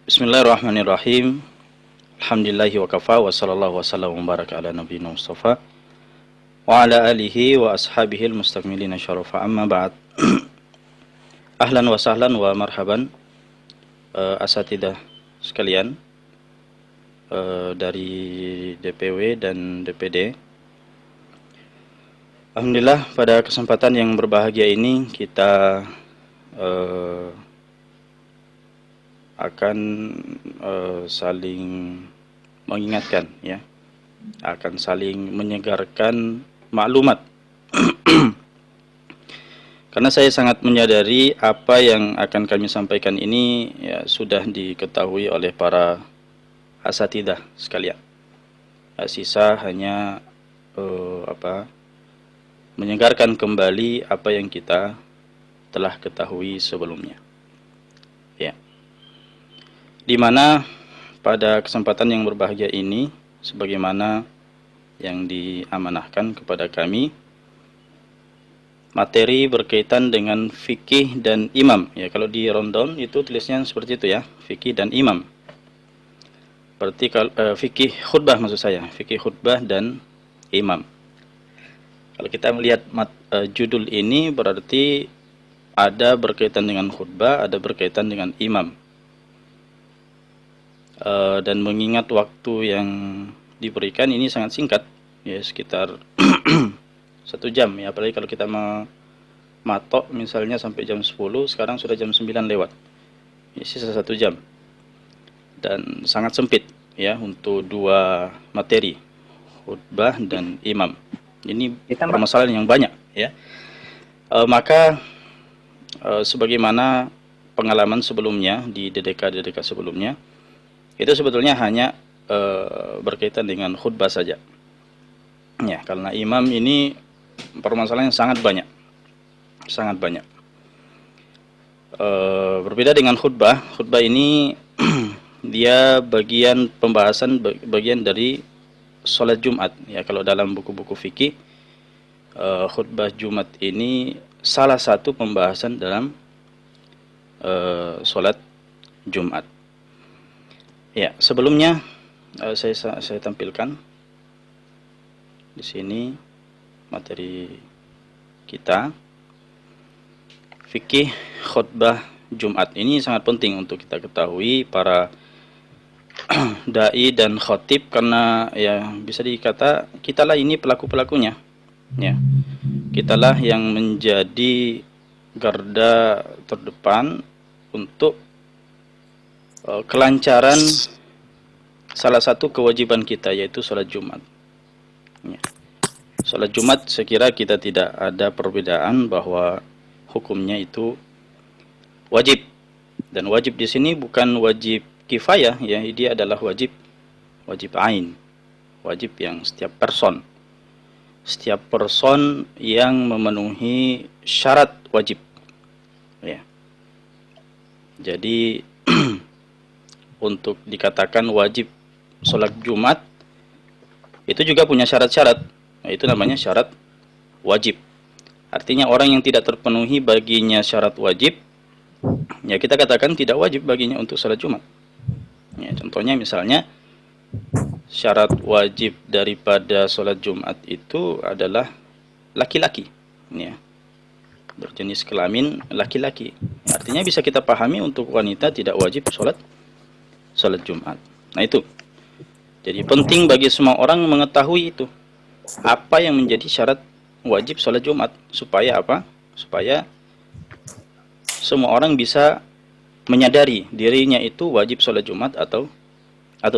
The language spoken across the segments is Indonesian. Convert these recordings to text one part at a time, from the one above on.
Bismillahirrahmanirrahim. Alhamdulillahi wa kafa wa sallallahu wa sallam wa baraka ala nabiyina Mustafa wa ala alihi wa ashabihi al-mustakmilina syarafa amma ba'd. Ahlan wa sahlan wa marhaban asatidah sekalian dari DPW dan DPD. Alhamdulillah pada kesempatan yang berbahagia ini kita akan saling mengingatkan, ya, akan saling menyegarkan maklumat. Karena saya sangat menyadari apa yang akan kami sampaikan ini ya sudah diketahui oleh para asatidah sekalian. Sisa hanya menyegarkan kembali apa yang kita telah ketahui sebelumnya. Ya. Di mana pada kesempatan yang berbahagia ini, sebagaimana yang diamanahkan kepada kami, materi berkaitan dengan fikih dan imam. Ya, kalau di rundown itu tulisnya seperti itu ya, fikih dan imam. Berarti kalau fikih khutbah maksud saya, fikih khutbah dan imam. Kalau kita melihat judul ini berarti ada berkaitan dengan khutbah, ada berkaitan dengan imam. Dan mengingat waktu yang diberikan ini sangat singkat, ya sekitar 1 jam ya, apalagi kalau kita mematok misalnya sampai jam 10, sekarang sudah jam 9 lewat, ya, sisa 1 jam dan sangat sempit ya untuk dua materi, khutbah dan imam. Ini permasalahan yang banyak ya. Maka sebagaimana pengalaman sebelumnya di DDK sebelumnya, itu sebetulnya hanya berkaitan dengan khutbah saja. Ya, karena imam ini permasalahan yang sangat banyak. Sangat banyak. Berbeda dengan khutbah. Khutbah ini dia bagian pembahasan bagian dari sholat Jumat. Ya, kalau dalam buku-buku fikih, khutbah Jumat ini salah satu pembahasan dalam sholat Jumat. Ya, sebelumnya saya tampilkan di sini materi kita. Fikih khutbah Jumat ini sangat penting untuk kita ketahui para dai dan khatib, karena ya bisa dikata kitalah ini pelaku-pelakunya. Ya. Kitalah yang menjadi garda terdepan untuk kelancaran salah satu kewajiban kita, yaitu sholat Jumat. Ya. Sholat Jumat saya kira kita tidak ada perbedaan bahwa hukumnya itu wajib, dan wajib di sini bukan wajib kifayah ya, dia adalah wajib ain, wajib yang setiap person yang memenuhi syarat wajib ya. Jadi untuk dikatakan wajib sholat Jumat itu juga punya syarat-syarat. Nah, itu namanya syarat wajib. Artinya orang yang tidak terpenuhi baginya syarat wajib, ya kita katakan tidak wajib baginya untuk sholat Jumat. Ya, contohnya misalnya syarat wajib daripada sholat Jumat itu adalah laki-laki, ya, berjenis kelamin laki-laki. Artinya bisa kita pahami untuk wanita tidak wajib sholat Jumat. Nah itu. Jadi penting bagi semua orang mengetahui itu. Apa yang menjadi syarat wajib sholat Jumat. Supaya apa? Supaya semua orang bisa menyadari dirinya itu wajib sholat Jumat atau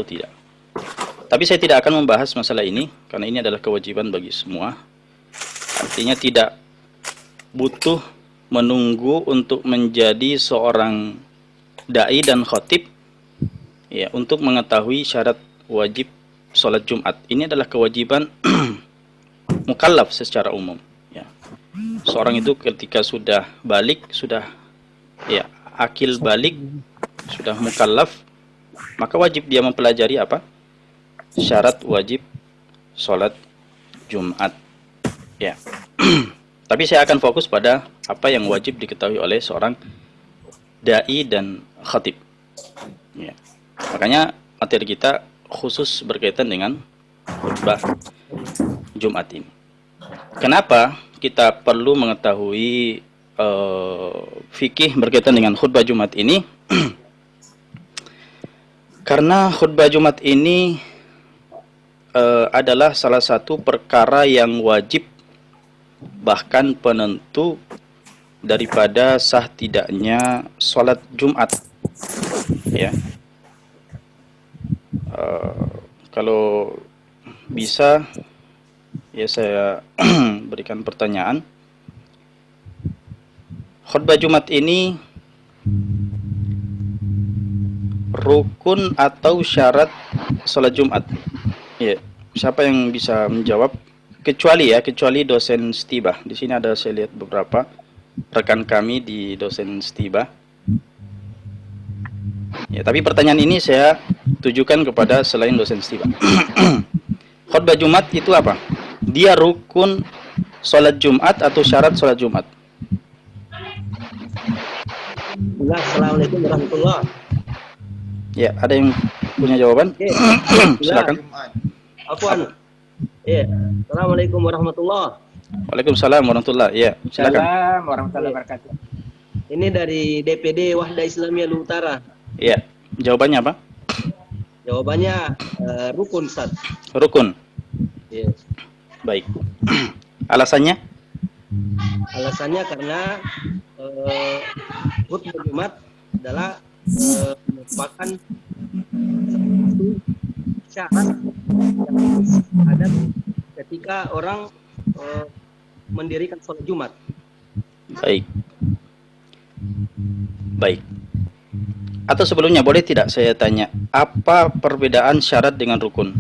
tidak. Tapi saya tidak akan membahas masalah ini, karena ini adalah kewajiban bagi semua. Artinya tidak butuh menunggu untuk menjadi seorang dai dan khatib ya untuk mengetahui syarat wajib sholat Jumat. Ini adalah kewajiban mukallaf secara umum ya. Seorang itu ketika sudah balik, sudah ya akil balik, sudah mukallaf, maka wajib dia mempelajari apa? Syarat wajib sholat Jumat ya. Tapi saya akan fokus pada apa yang wajib diketahui oleh seorang dai dan khatib. Ya. Makanya materi kita khusus berkaitan dengan khutbah Jumat ini. Kenapa kita perlu mengetahui fikih berkaitan dengan khutbah Jumat ini? Karena khutbah Jumat ini adalah salah satu perkara yang wajib, bahkan penentu daripada sah tidaknya sholat Jumat. Ya, kalau bisa ya saya berikan pertanyaan. Khutbah Jumat ini rukun atau syarat sholat Jumat? Ya, siapa yang bisa menjawab? Kecuali dosen stibah. Di sini ada, saya lihat beberapa rekan kami di dosen stibah. Ya, tapi pertanyaan ini saya tujukan kepada selain dosen stibah. Khutbah Jumat itu apa? Dia rukun sholat Jumat atau syarat sholat Jumat? Assalamualaikum warahmatullahi. Ya, ada yang punya jawaban? Silakan. Afwan. Ya, Assalamualaikum warahmatullahi. Waalaikumsalam warahmatullahi. Ya, silakan. Assalamualaikum warahmatullahi wabarakatuh. Ini dari DPD Wahda Islamiyah Lu Utara. Ya, jawabannya apa? Jawabannya rukun, Ustaz. Rukun. Ya. Baik. Alasannya? Alasannya karena khutbah Jumat adalah merupakan satu syarat yang ada ketika orang mendirikan sholat Jumat. Baik. Baik. Atau sebelumnya boleh tidak saya tanya, apa perbedaan syarat dengan rukun?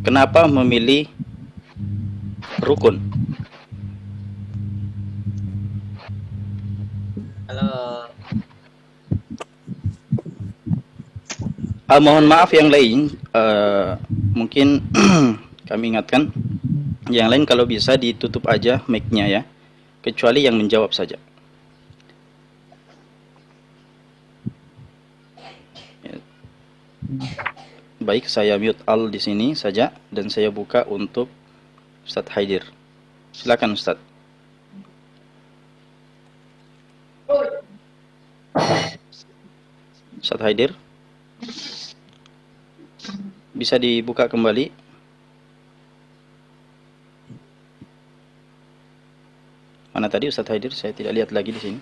Kenapa memilih rukun? Mohon maaf yang lain, mungkin kami ingatkan, yang lain kalau bisa ditutup aja mic-nya ya, kecuali yang menjawab saja. Ya. Baik, saya mute all di sini saja dan saya buka untuk Ustadz Haidir. Silakan Ustadz. Ustadz Haidir, bisa dibuka kembali. Mana tadi Ustadz Haidir? Saya tidak lihat lagi di sini.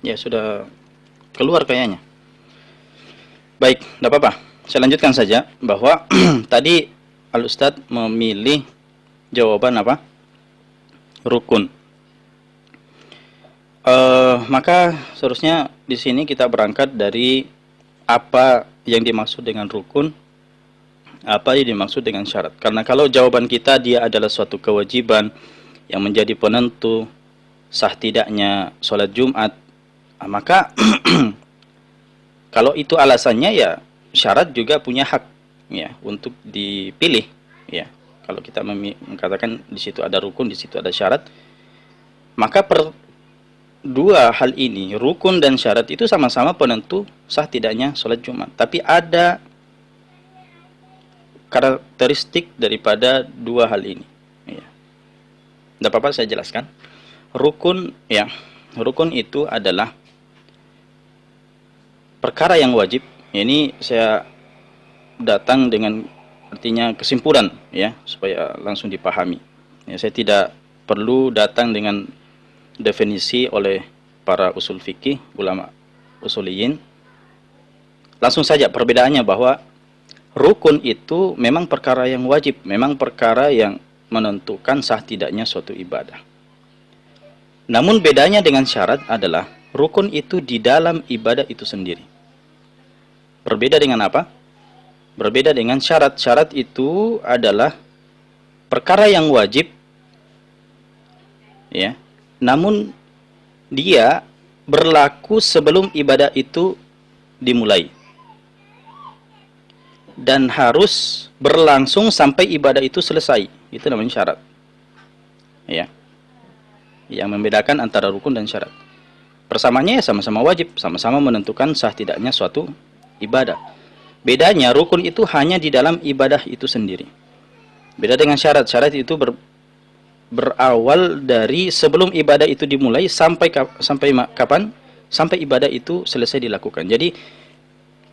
Ya, sudah keluar kayaknya. Baik, tidak apa-apa. Saya lanjutkan saja bahwa tadi Al-Ustadz memilih jawaban apa? Rukun. Maka seharusnya di sini kita berangkat dari apa yang dimaksud dengan rukun, apa yang dimaksud dengan syarat. Karena kalau jawaban kita dia adalah suatu kewajiban yang menjadi penentu sah tidaknya sholat Jumat, maka kalau itu alasannya ya syarat juga punya hak ya untuk dipilih ya. Kalau kita mengatakan di situ ada rukun, di situ ada syarat, maka dua hal ini, rukun dan syarat itu sama-sama penentu sah tidaknya sholat Jumat. Tapi ada karakteristik daripada dua hal ini. Ya. Tidak apa-apa saya jelaskan. Rukun ya, rukun itu adalah perkara yang wajib. Ini saya datang dengan artinya kesimpulan ya supaya langsung dipahami. Ya, saya tidak perlu datang dengan definisi oleh para usul fikih, ulama usuliyin. Langsung saja perbedaannya bahwa rukun itu memang perkara yang wajib, memang perkara yang menentukan sah tidaknya suatu ibadah. Namun bedanya dengan syarat adalah rukun itu di dalam ibadah itu sendiri. Berbeda dengan apa? Berbeda dengan syarat. Syarat itu adalah perkara yang wajib ya. Namun dia berlaku sebelum ibadah itu dimulai. dan harus berlangsung sampai ibadah itu selesai. Itu namanya syarat. Ya. Yang membedakan antara rukun dan syarat. Persamaannya ya sama-sama wajib, sama-sama menentukan sah tidaknya suatu ibadah. Bedanya rukun itu hanya di dalam ibadah itu sendiri. Beda dengan syarat. Syarat itu berawal dari sebelum ibadah itu dimulai sampai kapan? Sampai ibadah itu selesai dilakukan. Jadi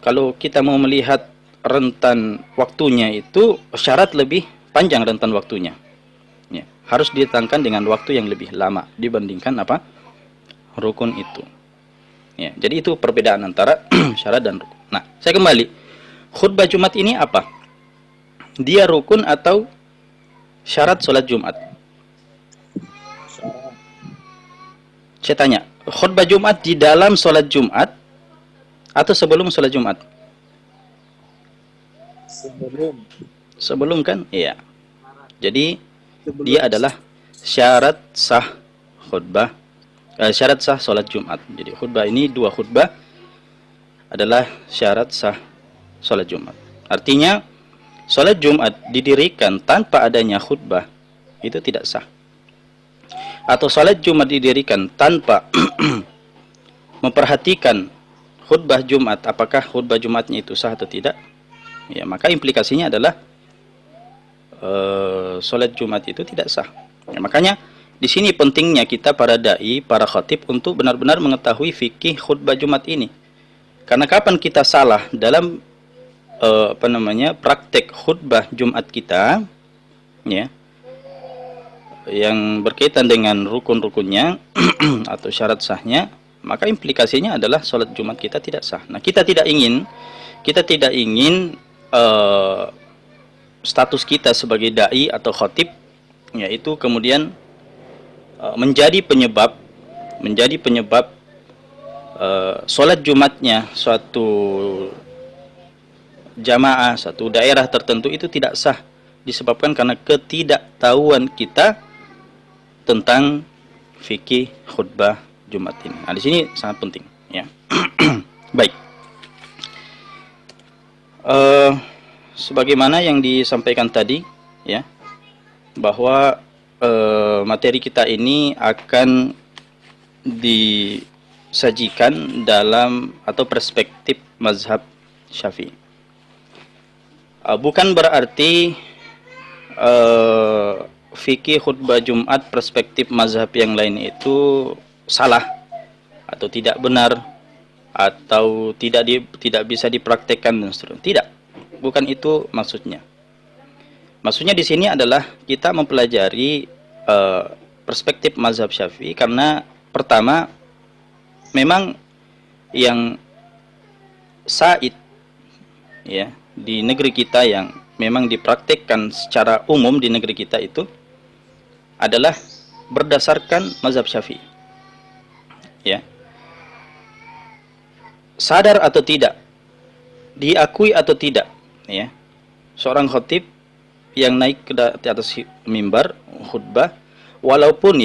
kalau kita mau melihat rentan waktunya itu, syarat lebih panjang rentan waktunya. Ya, harus ditangkan dengan waktu yang lebih lama dibandingkan apa? Rukun itu. Ya, jadi itu perbedaan antara syarat dan rukun. Nah, saya kembali. Khutbah Jumat ini apa? Dia rukun atau syarat sholat Jumat? Saya tanya, khutbah Jumat di dalam sholat Jumat atau sebelum sholat Jumat? Sebelum. Sebelum kan? Iya. Jadi Sebelum. dia adalah syarat sah khutbah, syarat sah sholat Jumat. Jadi khutbah ini, dua khutbah adalah syarat sah sholat Jumat. Artinya sholat Jumat didirikan tanpa adanya khutbah itu tidak sah. Atau sholat Jumat didirikan tanpa memperhatikan khutbah Jumat, apakah khutbah Jumatnya itu sah atau tidak, ya maka implikasinya adalah sholat Jumat itu tidak sah. Ya, makanya di sini pentingnya kita para dai, para khatib untuk benar-benar mengetahui fikih khutbah Jumat ini. Karena kapan kita salah dalam praktek khutbah Jumat kita, ya, yang berkaitan dengan rukun-rukunnya atau syarat sahnya, maka implikasinya adalah sholat Jumat kita tidak sah. Nah, kita tidak ingin status kita sebagai dai atau khatib, yaitu kemudian menjadi penyebab sholat Jumatnya suatu jamaah, satu daerah tertentu itu tidak sah disebabkan karena ketidaktahuan kita tentang fikih khutbah Jumat ini. Nah, di sini sangat penting, ya. Baik. Sebagaimana yang disampaikan tadi, ya, bahwa materi kita ini akan disajikan dalam atau perspektif mazhab Syafi'i. Bukan berarti fikih khutbah Jumat perspektif mazhab yang lain itu salah atau tidak benar atau tidak bisa dipraktekkan dan seterusnya. Tidak, bukan itu maksudnya. Maksudnya di sini adalah kita mempelajari perspektif mazhab Syafi'i karena pertama memang yang said, ya, di negeri kita yang memang dipraktikkan secara umum di negeri kita itu adalah berdasarkan mazhab Syafi'i. Ya. Sadar atau tidak, diakui atau tidak, ya, seorang khatib yang naik ke atas mimbar khutbah, walaupun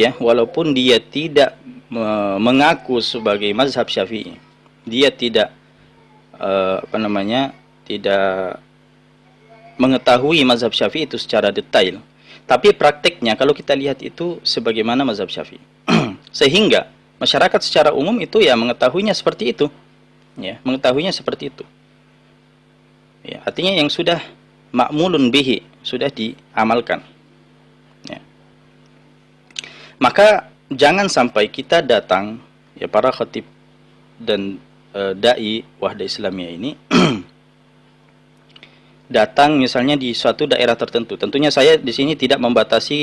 dia tidak mengaku sebagai mazhab Syafi'i, dia tidak tidak mengetahui mazhab Syafi'i itu secara detail, tapi prakteknya kalau kita lihat itu sebagaimana mazhab Syafi'i. Sehingga masyarakat secara umum itu ya mengetahuinya seperti itu, ya, mengetahuinya seperti itu, ya, artinya yang sudah ma'mulun bihi, sudah diamalkan, ya. Maka jangan sampai kita datang, ya, para khatib dan dai wahda Islamiyah ini datang misalnya di suatu daerah tertentu. Tentunya saya di sini tidak membatasi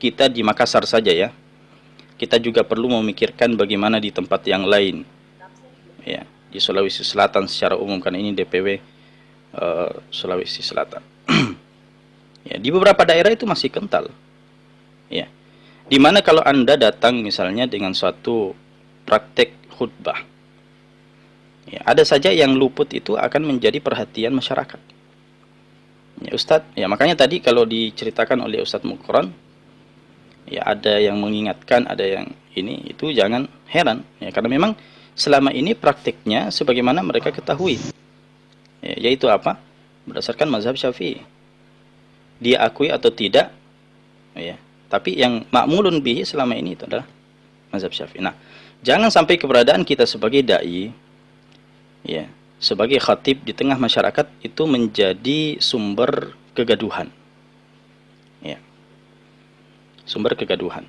kita di Makassar saja, ya. Kita juga perlu memikirkan bagaimana di tempat yang lain, ya, di Sulawesi Selatan secara umum, karena ini DPW Sulawesi Selatan. Ya, di beberapa daerah itu masih kental, ya. Dimana kalau Anda datang misalnya dengan suatu praktek khutbah, ya, ada saja yang luput itu akan menjadi perhatian masyarakat. Ya, Ustadz, ya, makanya tadi kalau diceritakan oleh Ustadz Mukron, ya, ada yang mengingatkan, ada yang ini, itu jangan heran, ya, karena memang selama ini praktiknya sebagaimana mereka ketahui, ya, yaitu apa? berdasarkan mazhab Syafi'i. Dia akui atau tidak, ya. Tapi yang ma'mulun bihi selama ini itu adalah mazhab Syafi'i. Nah, jangan sampai keberadaan kita sebagai dai, ya, sebagai khatib di tengah masyarakat itu menjadi sumber kegaduhan. Ya. Sumber kegaduhan.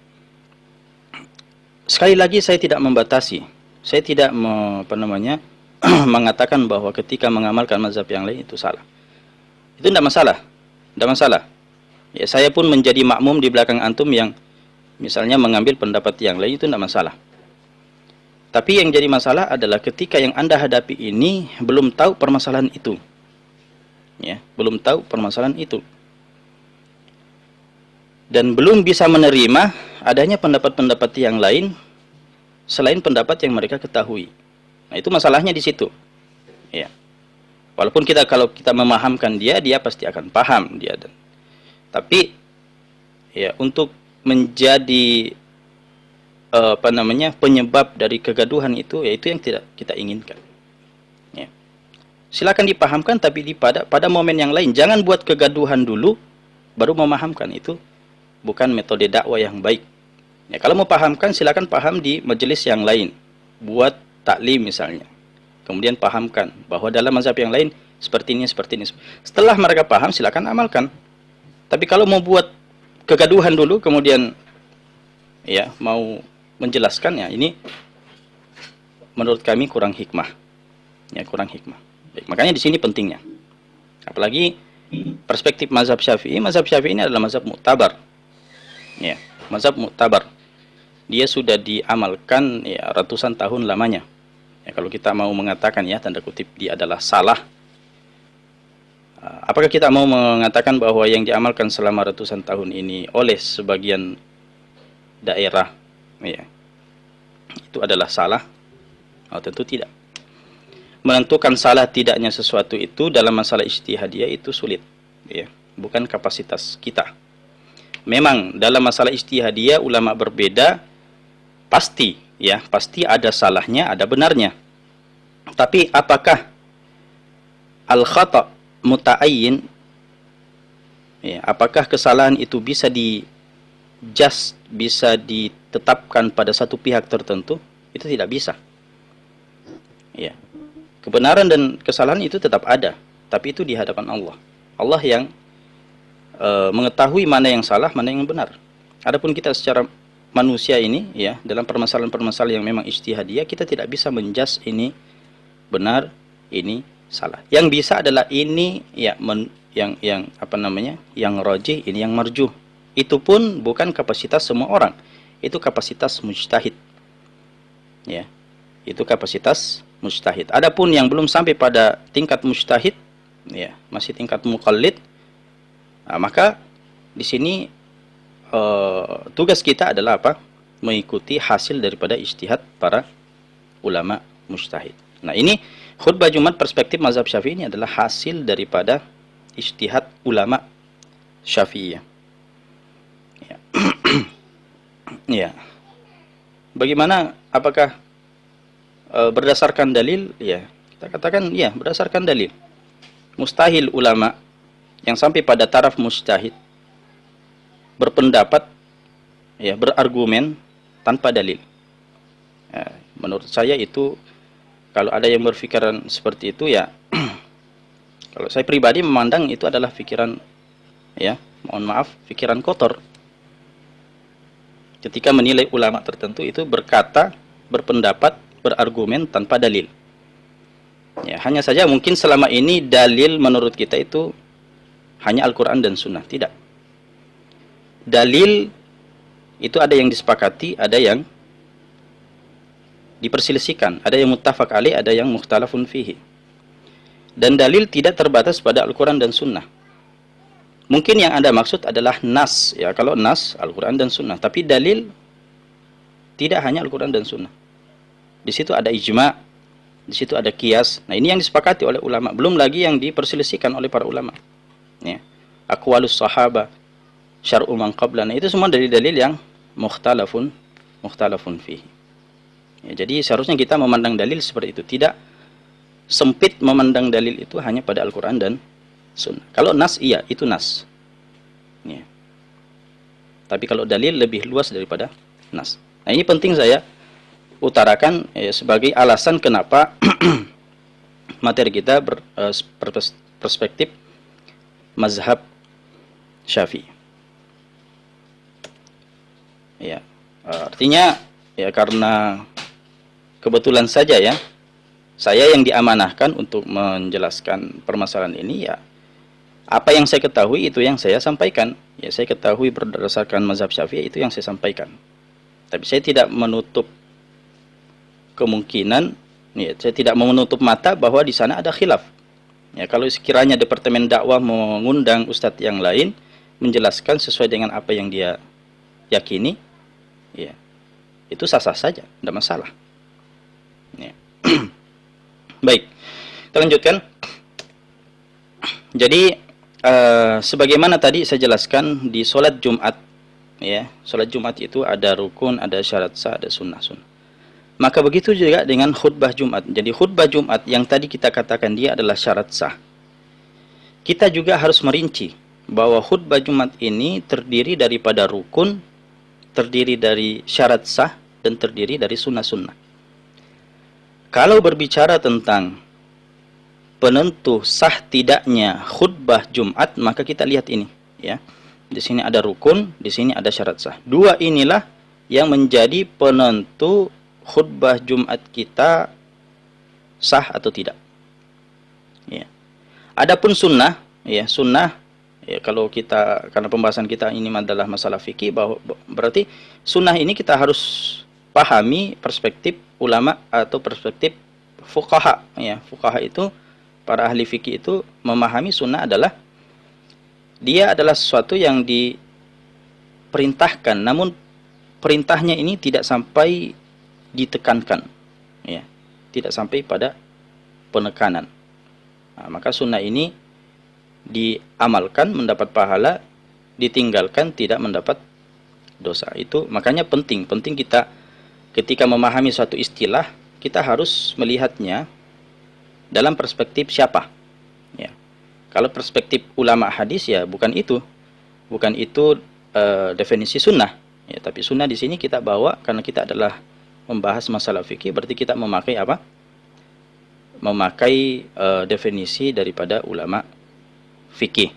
Sekali lagi saya tidak membatasi. Saya tidak mengatakan bahwa ketika mengamalkan mazhab yang lain itu salah. Itu tidak masalah. Tidak masalah. Ya, saya pun menjadi makmum di belakang antum yang misalnya mengambil pendapat yang lain, itu tidak masalah. Tapi yang jadi masalah adalah ketika yang Anda hadapi ini belum tahu permasalahan itu. Ya, belum tahu permasalahan itu. Dan belum bisa menerima adanya pendapat-pendapat yang lain selain pendapat yang mereka ketahui. Nah, itu masalahnya di situ. Ya. Walaupun kalau kita memahamkan dia pasti akan paham dia. Tapi ya, untuk menjadi penyebab dari kegaduhan itu, yaitu yang tidak kita inginkan. Ya. Silakan dipahamkan, tapi pada momen yang lain. Jangan buat kegaduhan dulu baru memahamkan. Itu bukan metode dakwah yang baik. Ya, kalau mau pahamkan, silakan paham di majelis yang lain. Buat taklim misalnya. Kemudian pahamkan bahwa dalam mazhab yang lain seperti ini, seperti ini. Setelah mereka paham, silakan amalkan. Tapi kalau mau buat kegaduhan dulu, kemudian ya mau menjelaskan, ya ini menurut kami kurang hikmah. Ya, kurang hikmah. Baik, makanya di sini pentingnya. Apalagi perspektif mazhab Syafi'i. Mazhab Syafi'i ini adalah mazhab mu'tabar. Ya, mazhab mu'tabar. Dia sudah diamalkan ya ratusan tahun lamanya. Ya, kalau kita mau mengatakan ya tanda kutip dia adalah salah, apakah kita mau mengatakan bahwa yang diamalkan selama ratusan tahun ini oleh sebagian daerah ya itu adalah salah? Oh, tentu tidak. Menentukan salah tidaknya sesuatu itu dalam masalah ijtihadiyah itu sulit, ya, bukan kapasitas kita. Memang dalam masalah ijtihadiyah ulama berbeda, pasti ya, pasti ada salahnya, ada benarnya. Tapi apakah al-khata' muta'ayyin, ya, apakah kesalahan itu bisa bisa ditetapkan pada satu pihak tertentu? Itu tidak bisa. Ya. Kebenaran dan kesalahan itu tetap ada, tapi itu di hadapan Allah. Allah yang mengetahui mana yang salah, mana yang benar. Adapun kita secara manusia ini, ya, dalam permasalahan-permasalahan yang memang ijtihadiyah, kita tidak bisa menjudge ini benar, ini salah. Yang bisa adalah ini ya yang rajih, ini yang marjuh. Itu pun bukan kapasitas semua orang. Itu kapasitas mujtahid. Ya. Itu kapasitas mujtahid. Adapun yang belum sampai pada tingkat mujtahid, ya, masih tingkat muqallid, nah, maka di sini tugas kita adalah apa? Mengikuti hasil daripada ijtihad para ulama mujtahid. Nah, ini khutbah Jumat perspektif mazhab Syafi'i ini adalah hasil daripada ijtihad ulama Syafi'iyah. Ya. Ya. Bagaimana, apakah berdasarkan dalil? Ya, kita katakan ya, berdasarkan dalil. Mustahil ulama yang sampai pada taraf mujtahid berpendapat, ya, berargumen tanpa dalil. Ya, menurut saya itu, kalau ada yang berpikiran seperti itu, ya, kalau saya pribadi memandang itu adalah pikiran, ya, mohon maaf, pikiran kotor. Ketika menilai ulama tertentu itu berkata, berpendapat, berargumen tanpa dalil. Ya, hanya saja mungkin selama ini dalil menurut kita itu hanya Al-Quran dan Sunnah. Tidak. Dalil itu ada yang disepakati, ada yang diperselisihkan, ada yang muttafaq alaih, ada yang mukhtalafun fihi. Dan dalil tidak terbatas pada Al-Quran dan Sunnah. Mungkin yang Anda maksud adalah nas, ya, kalau nas Al-Quran dan Sunnah. Tapi dalil tidak hanya Al-Quran dan Sunnah. Di situ ada ijma', di situ ada qiyas. Nah, ini yang disepakati oleh ulama. Belum lagi yang diperselisihkan oleh para ulama. Ya. Aqwalus sahaba, syar'u man qablana, itu semua dari dalil yang mukhtalafun fihi. Ya, jadi seharusnya kita memandang dalil seperti itu, tidak sempit memandang dalil itu hanya pada Al-Quran dan sunnah. Kalau nas, iya, itu nas. Ya. Tapi kalau dalil lebih luas daripada nas. Nah, ini penting saya utarakan sebagai alasan kenapa materi kita perspektif mazhab Syafi'i. Ya, artinya ya karena kebetulan saja ya, saya yang diamanahkan untuk menjelaskan permasalahan ini ya, apa yang saya ketahui itu yang saya sampaikan. Ya, saya ketahui berdasarkan mazhab Syafi'i itu yang saya sampaikan. Tapi saya tidak menutup kemungkinan, ya, saya tidak menutup mata bahwa di sana ada khilaf. Ya, kalau sekiranya Departemen Dakwah mengundang ustadz yang lain menjelaskan sesuai dengan apa yang dia yakini, ya, itu sah-sah saja, tidak masalah. Ya. Baik, kita lanjutkan. Jadi sebagaimana tadi saya jelaskan di sholat Jumat, ya, sholat Jumat itu ada rukun, ada syarat sah, ada sunnah-sunnah. Maka begitu juga dengan khutbah Jumat. Jadi khutbah Jumat yang tadi kita katakan dia adalah syarat sah. Kita juga harus merinci bahwa khutbah Jumat ini terdiri daripada rukun, terdiri dari syarat sah, dan terdiri dari sunnah-sunnah. Kalau berbicara tentang penentu sah tidaknya khutbah Jumat, maka kita lihat ini, ya. Di sini ada rukun, di sini ada syarat sah. Dua inilah yang menjadi penentu khutbah Jumat kita sah atau tidak. Ya. Adapun sunnah, ya, sunnah, ya, kalau kita, karena pembahasan kita ini adalah masalah fikih, bahwa berarti sunnah ini kita harus pahami perspektif ulama atau perspektif fuqaha. Ya, fuqaha itu, para ahli fikih itu memahami sunnah adalah dia adalah sesuatu yang diperintahkan, namun perintahnya ini tidak sampai ditekankan, ya, tidak sampai pada penekanan. Nah, maka sunnah ini diamalkan mendapat pahala, ditinggalkan tidak mendapat dosa. Itu makanya penting kita ketika memahami suatu istilah, kita harus melihatnya dalam perspektif siapa. Ya. Kalau perspektif ulama hadis ya bukan itu definisi sunnah. Ya, tapi sunnah di sini kita bawa karena kita adalah membahas masalah fikih, berarti kita memakai apa? Memakai definisi daripada ulama fikih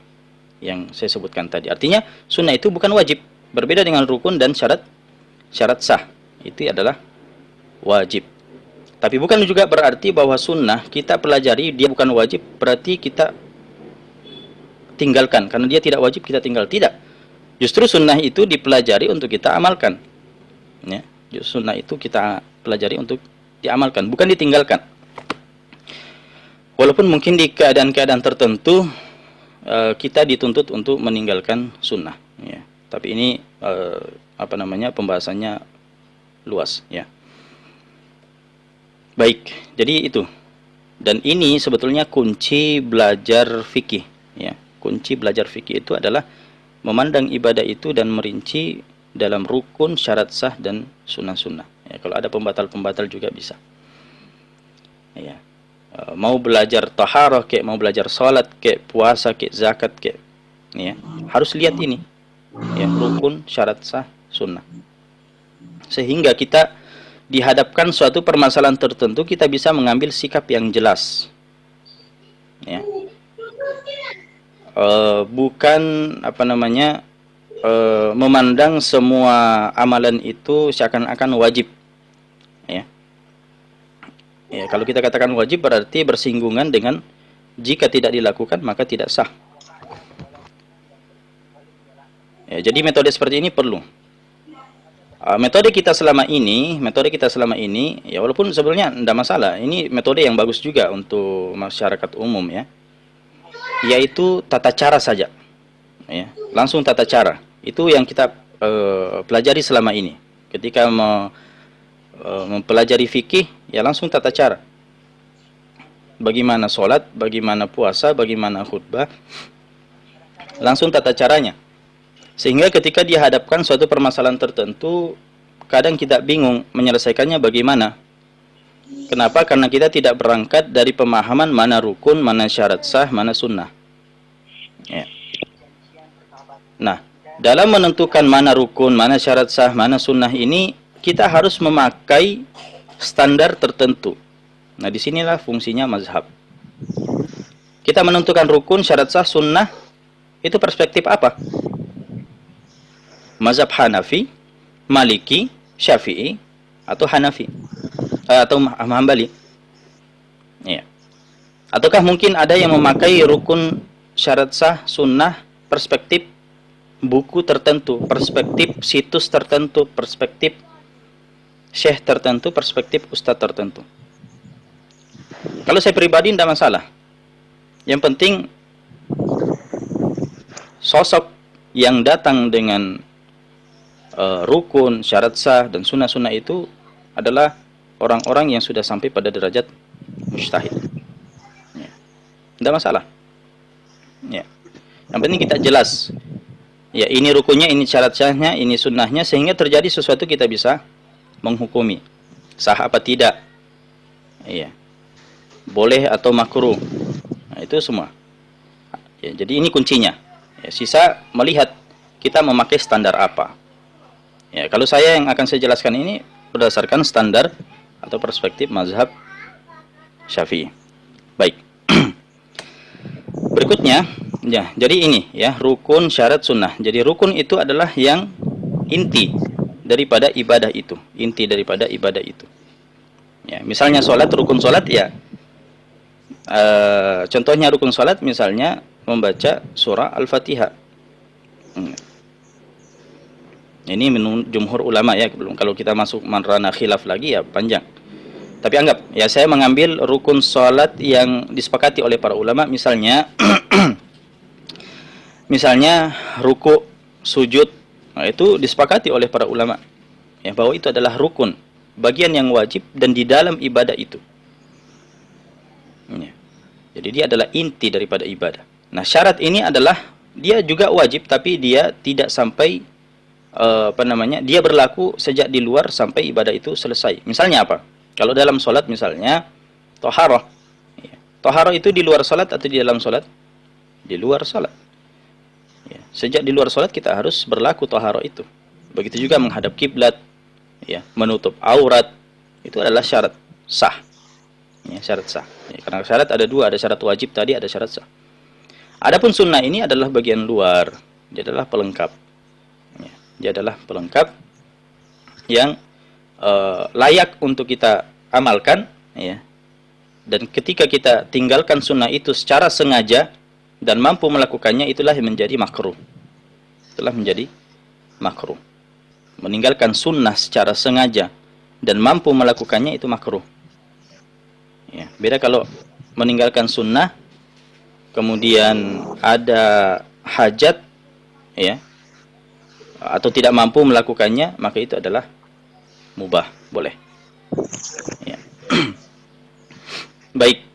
yang saya sebutkan tadi. Artinya sunnah itu bukan wajib, berbeda dengan rukun dan syarat sah. Itu adalah wajib. Tapi bukan juga berarti bahwa sunnah kita pelajari dia bukan wajib, berarti kita tinggalkan karena dia tidak wajib kita tinggal. Tidak. Justru sunnah itu dipelajari untuk kita amalkan. Ya. Sunnah itu kita pelajari untuk diamalkan, bukan ditinggalkan. Walaupun mungkin di keadaan-keadaan tertentu kita dituntut untuk meninggalkan sunnah. Ya. Tapi ini pembahasannya luas. Ya. Baik, jadi itu. Dan ini sebetulnya kunci belajar fikih. Ya. Kunci belajar fikih itu adalah memandang ibadah itu dan merinci dalam rukun, syarat sah, dan sunnah-sunnah. Ya, kalau ada pembatal-pembatal juga bisa. Ya. Mau belajar taharah, kayak mau belajar salat, kayak puasa, kayak zakat, kayak, ya, harus lihat ini. Ya, rukun, syarat sah, sunnah. Sehingga kita dihadapkan suatu permasalahan tertentu, kita bisa mengambil sikap yang jelas. Ya. Bukan memandang semua amalan itu seakan-akan wajib. Ya. Ya, kalau kita katakan wajib berarti bersinggungan dengan jika tidak dilakukan maka tidak sah. Ya, jadi metode seperti ini perlu. Metode kita selama ini, ya walaupun sebenarnya tidak masalah, ini metode yang bagus juga untuk masyarakat umum ya, yaitu tata cara saja. Ya, langsung tata cara. Itu yang kita pelajari selama ini. Ketika mempelajari fikih, ya langsung tata cara. Bagaimana sholat, bagaimana puasa, bagaimana khutbah, langsung tata caranya. Sehingga ketika dihadapkan suatu permasalahan tertentu, kadang kita bingung menyelesaikannya bagaimana. Kenapa? Karena kita tidak berangkat dari pemahaman mana rukun, mana syarat sah, mana sunnah. Ya. Nah, dalam menentukan mana rukun, mana syarat sah, mana sunnah ini, kita harus memakai standar tertentu. Nah, disinilah fungsinya mazhab. Kita menentukan rukun, syarat sah, sunnah, itu perspektif apa? Mazhab Hanafi, Maliki, Syafi'i, atau Hanafi, atau Hambali. Ya. Ataukah mungkin ada yang memakai rukun, syarat sah, sunnah, perspektif buku tertentu, perspektif situs tertentu, perspektif syekh tertentu, perspektif ustadz tertentu. Kalau saya pribadi tidak masalah. Yang penting sosok yang datang dengan rukun, syarat sah, dan sunnah-sunnah itu adalah orang-orang yang sudah sampai pada derajat mujtahid. Ya. Tidak masalah. Ya. Yang penting kita jelas. Ya, ini rukunnya, ini syarat sahnya, ini sunnahnya, sehingga terjadi sesuatu kita bisa menghukumi sah apa tidak. Iya. Boleh atau makruh. Nah, itu semua. Ya, jadi ini kuncinya. Ya, sisa melihat kita memakai standar apa. Ya, kalau saya yang akan saya jelaskan ini berdasarkan standar atau perspektif mazhab Syafi'i. Baik. Berikutnya, ya, jadi ini ya, rukun, syarat, sunnah. Jadi rukun itu adalah yang inti daripada ibadah itu, inti daripada ibadah itu. Ya, misalnya sholat, rukun sholat ya. Contohnya rukun sholat misalnya membaca surah Al-Fatihah. Ini menurut jumhur ulama ya, belum kalau kita masuk ranah khilaf lagi ya panjang. Tapi anggap ya, saya mengambil rukun sholat yang disepakati oleh para ulama, misalnya misalnya ruku, sujud, nah, itu disepakati oleh para ulama ya, bahwa itu adalah rukun, bagian yang wajib dan di dalam ibadah itu ya. Jadi dia adalah inti daripada ibadah. Nah, syarat ini adalah dia juga wajib, tapi dia tidak sampai dia berlaku sejak di luar sampai ibadah itu selesai. Misalnya apa? Kalau dalam sholat misalnya toharoh ya. Toharoh itu di luar sholat atau di dalam sholat? Di luar sholat ya. Sejak di luar sholat kita harus berlaku toharoh itu. Begitu juga menghadap kiblat ya, menutup aurat, itu adalah syarat sah ya, syarat sah ya. Karena syarat ada dua, ada syarat wajib tadi, ada syarat sah. Adapun sunnah ini adalah bagian luar, dia adalah pelengkap ya. Dia adalah pelengkap yang layak untuk kita amalkan ya. Dan ketika kita tinggalkan sunnah itu secara sengaja dan mampu melakukannya, itulah yang menjadi makruh. Itulah menjadi makruh. Meninggalkan sunnah secara sengaja dan mampu melakukannya itu makruh ya. Beda kalau meninggalkan sunnah kemudian ada hajat ya, atau tidak mampu melakukannya, maka itu adalah mubah, boleh ya. Baik.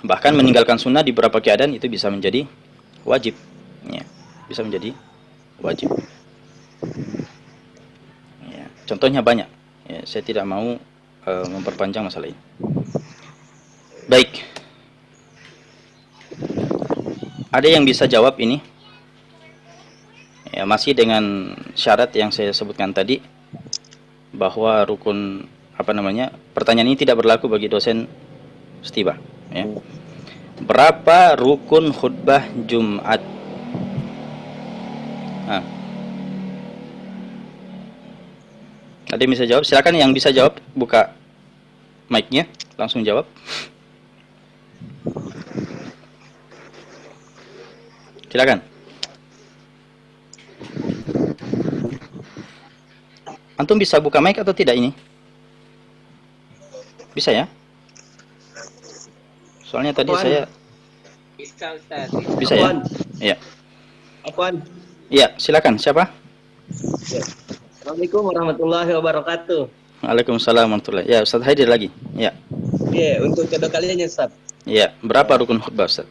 Bahkan meninggalkan sunnah di beberapa keadaan itu bisa menjadi wajib ya. Bisa menjadi wajib ya. Contohnya banyak ya, saya tidak mau memperpanjang masalah ini. Baik. Ada yang bisa jawab ini? Ya, masih dengan syarat yang saya sebutkan tadi, bahwa rukun pertanyaan ini tidak berlaku bagi dosen setiba ya. Berapa rukun khutbah Jumat? Nah, ada yang bisa jawab? Silakan yang bisa jawab buka mic-nya, langsung jawab. Silakan. Antum bisa buka mic atau tidak ini? Bisa ya? Soalnya tadi Apaan? saya Bisa, Ustaz. bisa ya? Apaan? Iya. Apaan? Iya, silakan. Siapa? Ya. Assalamualaikum warahmatullahi wabarakatuh. Waalaikumsalam warahmatullahi. Ya, Ustaz hadir lagi. Ya. Ya, untuk kedua kalinya Ustaz. Iya, berapa rukun khutbah, Ustaz?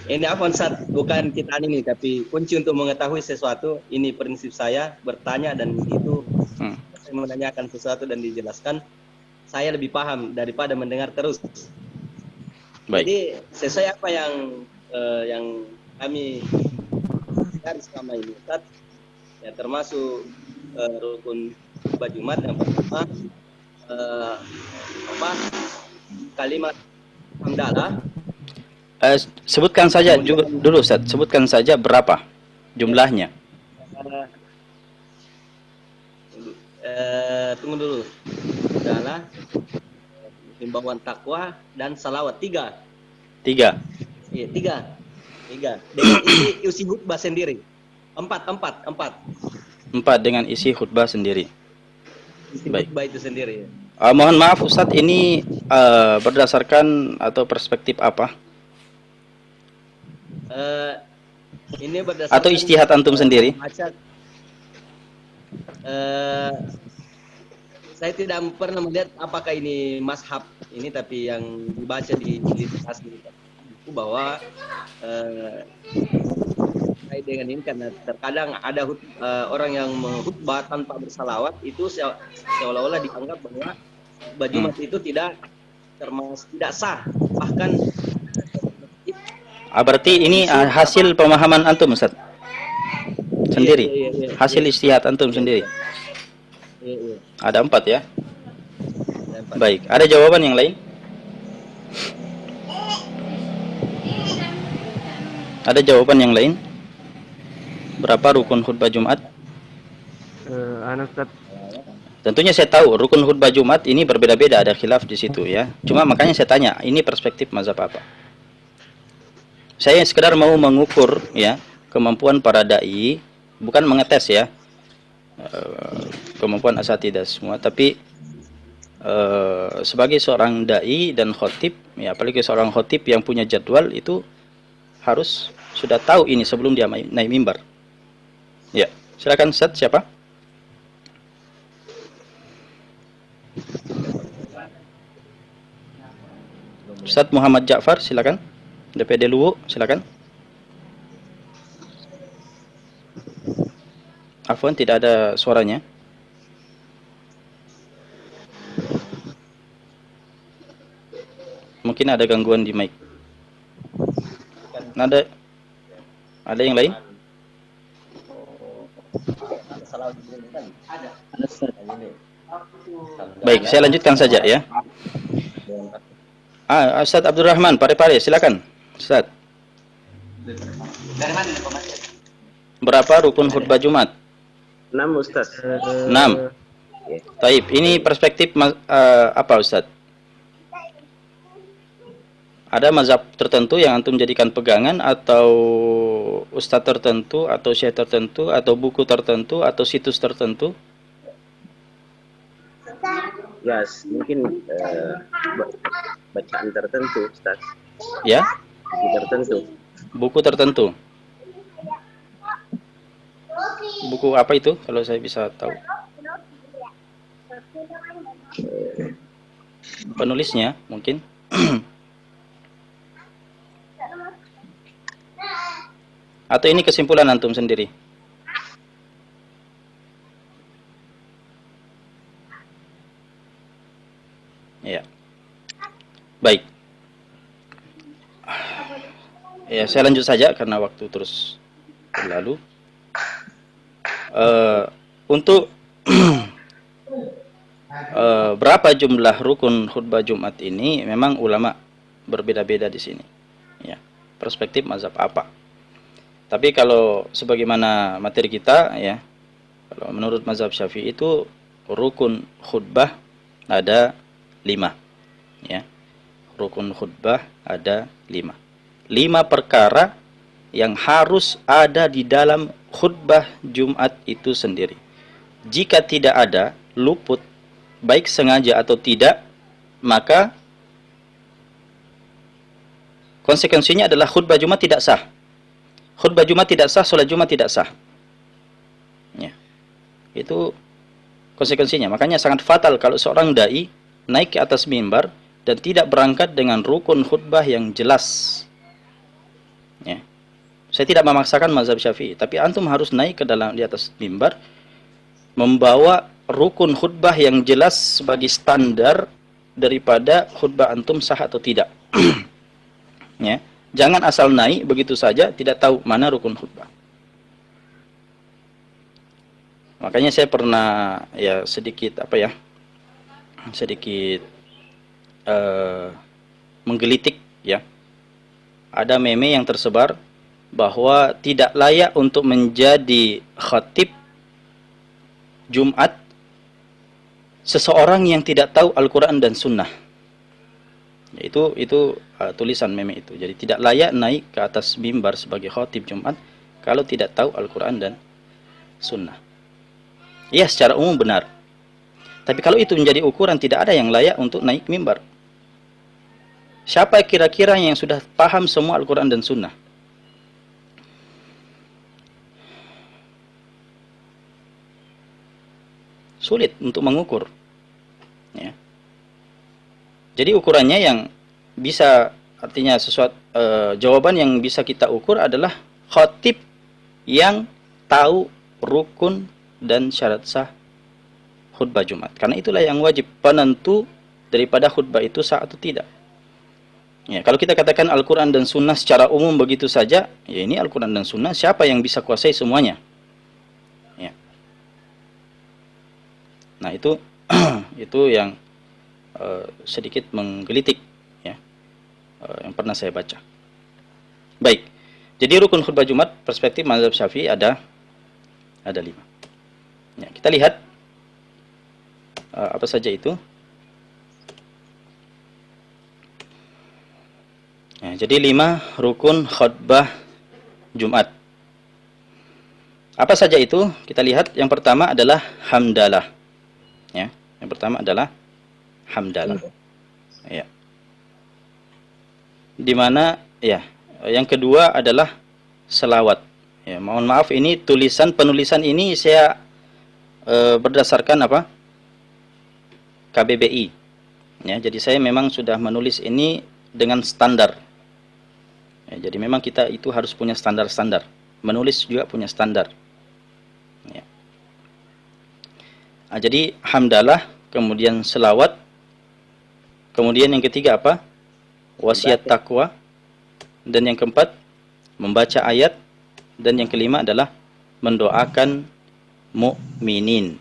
Ini apa Ustaz? Bukan kita ini, tapi kunci untuk mengetahui sesuatu. Ini prinsip saya, bertanya dan itu saya menanyakan sesuatu dan dijelaskan. Saya lebih paham daripada mendengar terus. Baik. Jadi sesuai apa yang yang kami cari selama ini, Ustaz, ya termasuk rukun khutbah Jumat yang pertama kalimat hamdalah. Sebutkan saja juga dulu Ustaz, sebutkan saja berapa jumlahnya. Tunggu dulu. Adalah himbauan takwa dan salawat 3. 3. Iya, 3. Dengan isi khutbah sendiri. 4 dengan isi khutbah sendiri. Isi Baik. khutbah itu sendiri. Mohon maaf Ustadz, ini berdasarkan atau perspektif apa? Ini berdasarkan Atau ijtihad antum sendiri? Saya tidak pernah melihat apakah ini mazhab ini, tapi yang dibaca di literasi itu bahwa terkait dengan ini, karena terkadang ada orang yang menghutbah tanpa bersalawat, itu seolah-olah dianggap bahwa khutbah Jumat itu tidak sah, bahkan berarti ini hasil pemahaman antum Ustaz sendiri. Iya. Hasil ijtihad antum sendiri. Iya. Ada 4 ya. Baik, ada jawaban yang lain? Ada jawaban yang lain? Berapa rukun khutbah Jumat? Ustaz. Tentunya saya tahu rukun khutbah Jumat ini berbeda-beda, ada khilaf di situ ya. Cuma makanya saya tanya, ini perspektif mazhab apa? Saya sekedar mau mengukur ya kemampuan para dai, bukan mengetes ya kemampuan asatidah semua, tapi sebagai seorang dai dan khotib ya, apalagi seorang khotib yang punya jadwal, itu harus sudah tahu ini sebelum dia naik mimbar. Ya, silakan Ustaz, siapa? Ustaz Muhammad Ja'far, silakan. DPD Luwu, silakan. Afwan, tidak ada suaranya. Mungkin ada gangguan di mic. Ada yang lain? Baik, saya lanjutkan saja ya. Ustaz Abdurrahman, Pare-Pare, silakan. Ustaz. Dari mana Pak? Berapa rukun khutbah Jumat? 6 Ustaz. 6. Taib, ini perspektif apa Ustaz? Ada mazhab tertentu yang antum jadikan pegangan, atau ustadz tertentu, atau syekh tertentu, atau buku tertentu, atau situs tertentu? Ya, mungkin bacaan tertentu Ustaz. Ya? Buku tertentu. Buku tertentu. Buku apa itu kalau saya bisa tahu? Penulisnya mungkin. Atau ini kesimpulan antum sendiri? Ya. Baik. Ya, saya lanjut saja karena waktu terus berlalu. Untuk berapa jumlah rukun khutbah Jumat ini, memang ulama berbeda-beda di sini. Ya, perspektif mazhab apa? Tapi kalau sebagaimana materi kita ya, kalau menurut mazhab Syafi'i itu rukun khutbah ada 5. Ya. Rukun khutbah ada 5. 5 perkara yang harus ada di dalam khutbah Jumat itu sendiri. Jika tidak ada, luput, baik sengaja atau tidak, maka konsekuensinya adalah khutbah Jumat tidak sah. Khutbah Jumat tidak sah, sholat Jumat tidak sah. Ya. Itu konsekuensinya. Makanya sangat fatal kalau seorang dai naik ke atas mimbar dan tidak berangkat dengan rukun khutbah yang jelas. Ya. Saya tidak memaksakan mazhab Syafi'i, tapi antum harus naik ke di atas mimbar membawa rukun khutbah yang jelas sebagai standar daripada khutbah antum sah atau tidak. Ya. Jangan asal naik begitu saja tidak tahu mana rukun khutbah. Makanya saya pernah ya sedikit menggelitik ya. Ada meme yang tersebar bahwa tidak layak untuk menjadi khatib Jumat seseorang yang tidak tahu Al-Quran dan Sunnah. Itu tulisan meme itu. Jadi tidak layak naik ke atas mimbar sebagai khatib Jumat kalau tidak tahu Al-Quran dan Sunnah. Iya, secara umum benar. Tapi kalau itu menjadi ukuran, tidak ada yang layak untuk naik mimbar. Siapa kira-kira yang sudah paham semua Al-Quran dan Sunnah? Sulit untuk mengukur. Ya. Jadi ukurannya yang bisa, artinya sesuatu jawaban yang bisa kita ukur adalah khatib yang tahu rukun dan syarat sah khutbah Jumat. Karena itulah yang wajib, penentu daripada khutbah itu sah atau tidak. Ya, kalau kita katakan Al-Quran dan Sunnah secara umum begitu saja, ya ini Al-Quran dan Sunnah, siapa yang bisa kuasai semuanya? Ya. Nah itu itu yang sedikit menggelitik, ya, yang pernah saya baca. Baik, jadi rukun khutbah Jumat perspektif mazhab Syafi'i ada 5. Ya, kita lihat apa saja itu. Ya, jadi 5 rukun khutbah Jumat. Apa saja itu? Kita lihat. Yang pertama adalah hamdalah. Ya, yang pertama adalah hamdalah. Ya. Di mana ya, yang kedua adalah selawat. Ya, mohon maaf ini penulisan ini saya berdasarkan apa? KBBI. Ya, jadi saya memang sudah menulis ini dengan standar. Ya, jadi memang kita itu harus punya standar-standar. Menulis juga punya standar. Ya. Nah, jadi hamdalah, kemudian selawat, kemudian yang ketiga apa? Wasiat takwa, dan yang keempat membaca ayat, dan yang kelima adalah mendoakan mukminin.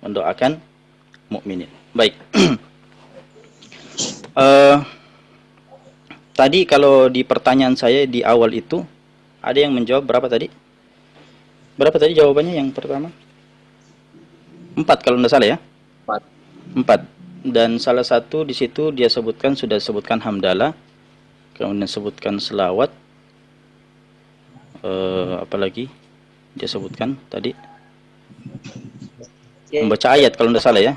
Mendoakan mukminin. Baik. Tadi kalau di pertanyaan saya di awal itu ada yang menjawab berapa tadi? Berapa tadi jawabannya yang pertama? 4 kalau tidak salah ya? 4. Dan salah satu di situ dia sudah sebutkan hamdalah, kemudian sebutkan selawat, apalagi dia sebutkan tadi membaca ayat kalau tidak salah ya,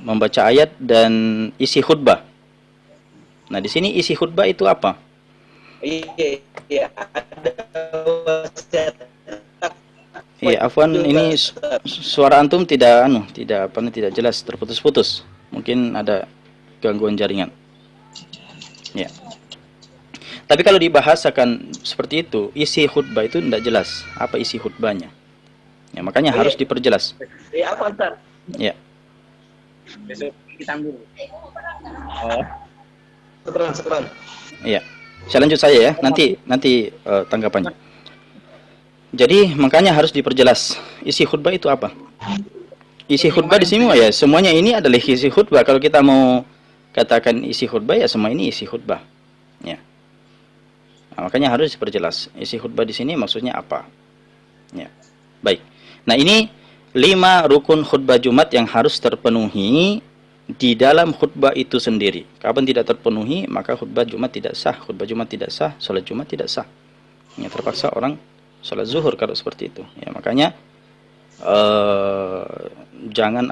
membaca ayat dan isi khutbah. Nah di sini isi khutbah itu apa? Iya, ada wasiat. Iya, afwan, ini suara antum tidak jelas, terputus-putus. Mungkin ada gangguan jaringan. Ya. Tapi kalau dibahasakan seperti itu, isi khutbah itu tidak jelas. Apa isi khutbahnya? Ya, makanya harus diperjelas. Iya, apa Ustaz? Ya. Besok kita ambil. Oh. Sekarang. Iya. Saya lanjut saya ya. Nanti tanggapannya. Jadi makanya harus diperjelas. Isi khutbah itu apa? Isi khutbah di sini ya semuanya ini adalah isi khutbah. Kalau kita mau katakan isi khutbah ya semua ini isi khutbah. Ya. Nah, makanya harus diperjelas. Isi khutbah di sini maksudnya apa? Ya. Baik. Nah, ini 5 rukun khutbah Jumat yang harus terpenuhi di dalam khutbah itu sendiri. Kapan tidak terpenuhi, maka khutbah Jumat tidak sah. Khutbah Jumat tidak sah, salat Jumat tidak sah. Ya, terpaksa orang salat zuhur kalau seperti itu. Ya, makanya jangan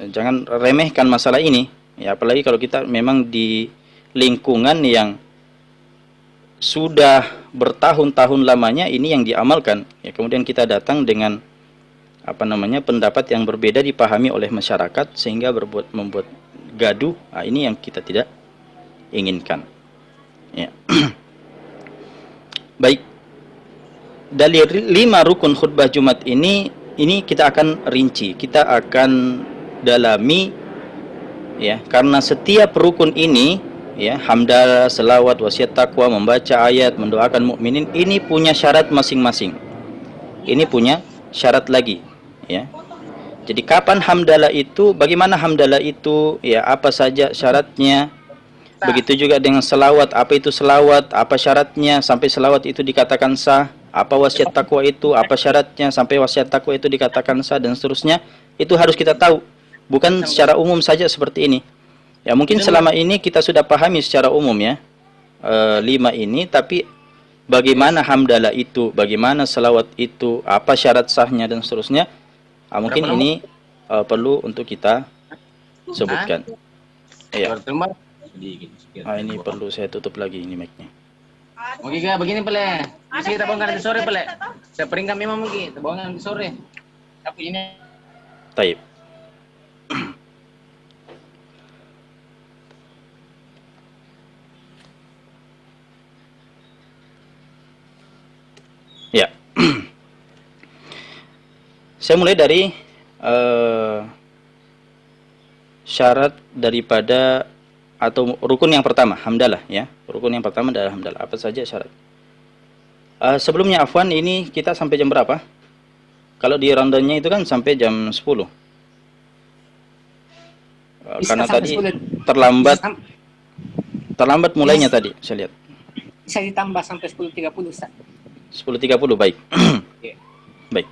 jangan remehkan masalah ini. Ya, apalagi kalau kita memang di lingkungan yang sudah bertahun-tahun lamanya ini yang diamalkan. Ya, kemudian kita datang dengan pendapat yang berbeda dipahami oleh masyarakat sehingga membuat gaduh. Nah, ini yang kita tidak inginkan. Ya. Baik. Dari 5 rukun khutbah Jumat ini kita akan rinci, kita akan dalami ya, karena setiap rukun ini ya, hamdalah, selawat, wasiat takwa, membaca ayat, mendoakan mukminin, ini punya syarat masing-masing. Ini punya syarat lagi, ya. Jadi kapan hamdalah itu, bagaimana hamdalah itu, ya, apa saja syaratnya. Begitu juga dengan selawat, apa itu selawat, apa syaratnya sampai selawat itu dikatakan sah, apa wasiat takwa itu, apa syaratnya sampai wasiat takwa itu dikatakan sah, dan seterusnya. Itu harus kita tahu, bukan secara umum saja seperti ini. Ya, mungkin selama ini kita sudah pahami secara umum, ya, 5 ini, tapi bagaimana hamdalah itu, bagaimana selawat itu, apa syarat sahnya, dan seterusnya, mungkin ini perlu untuk kita sebutkan. Iya. Ini perlu saya tutup lagi ini mic-nya. Oke, Kak, begini pele. Bisa kita bongkar nanti sore pele. Saya peringkat memang mungkin, kita bongkar nanti sore. Tapi ini Taib. Ya. Saya mulai dari syarat daripada atau rukun yang pertama, hamdalah, ya. Rukun yang pertama adalah hamdalah. Apa saja syarat? Sebelumnya, afwan, ini kita sampai jam berapa? Kalau di rondanya itu kan sampai jam 10. Karena tadi 10. terlambat mulainya tadi, saya lihat. Bisa ditambah sampai 10.30, Ustaz. 10.30, baik. Ya. Baik.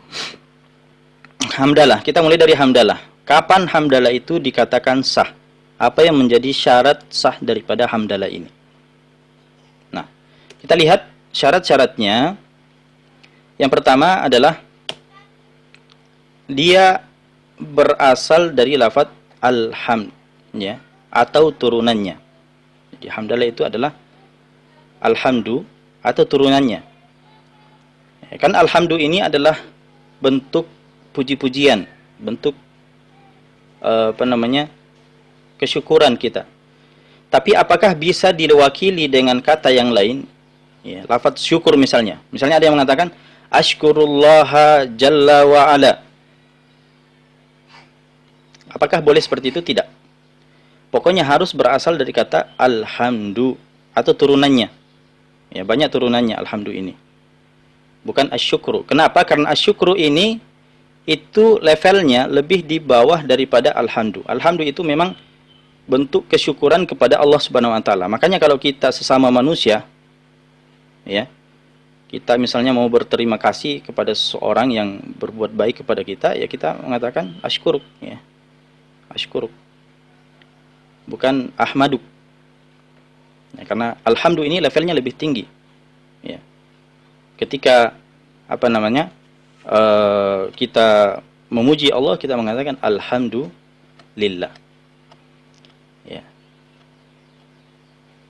Hamdalah, kita mulai dari hamdalah. Kapan hamdalah itu dikatakan sah? Apa yang menjadi syarat sah daripada hamdalah ini? Nah, kita lihat syarat-syaratnya. Yang pertama adalah dia berasal dari lafaz alhamd, ya, atau turunannya. Jadi hamdalah itu adalah alhamdu atau turunannya. Ya, kan alhamdu ini adalah bentuk puji-pujian, bentuk kesyukuran kita. Tapi apakah bisa diwakili dengan kata yang lain? Ya, lafaz syukur misalnya. Misalnya ada yang mengatakan Ashkurullaha jalla wa ala. Apakah boleh seperti itu? Tidak. Pokoknya harus berasal dari kata alhamdu atau turunannya. Ya, banyak turunannya alhamdu ini. Bukan asyukru. Kenapa? Karena asyukru ini itu levelnya lebih di bawah daripada alhamdu. Alhamdu itu memang bentuk kesyukuran kepada Allah Subhanahu wa taala. Makanya kalau kita sesama manusia, ya, kita misalnya mau berterima kasih kepada seseorang yang berbuat baik kepada kita, ya kita mengatakan asykuruk, ya. Asykuruk. Bukan ahmaduk. Ya, karena alhamdu ini levelnya lebih tinggi. Ya. Ketika kita memuji Allah, kita mengatakan alhamdulillah. Ya.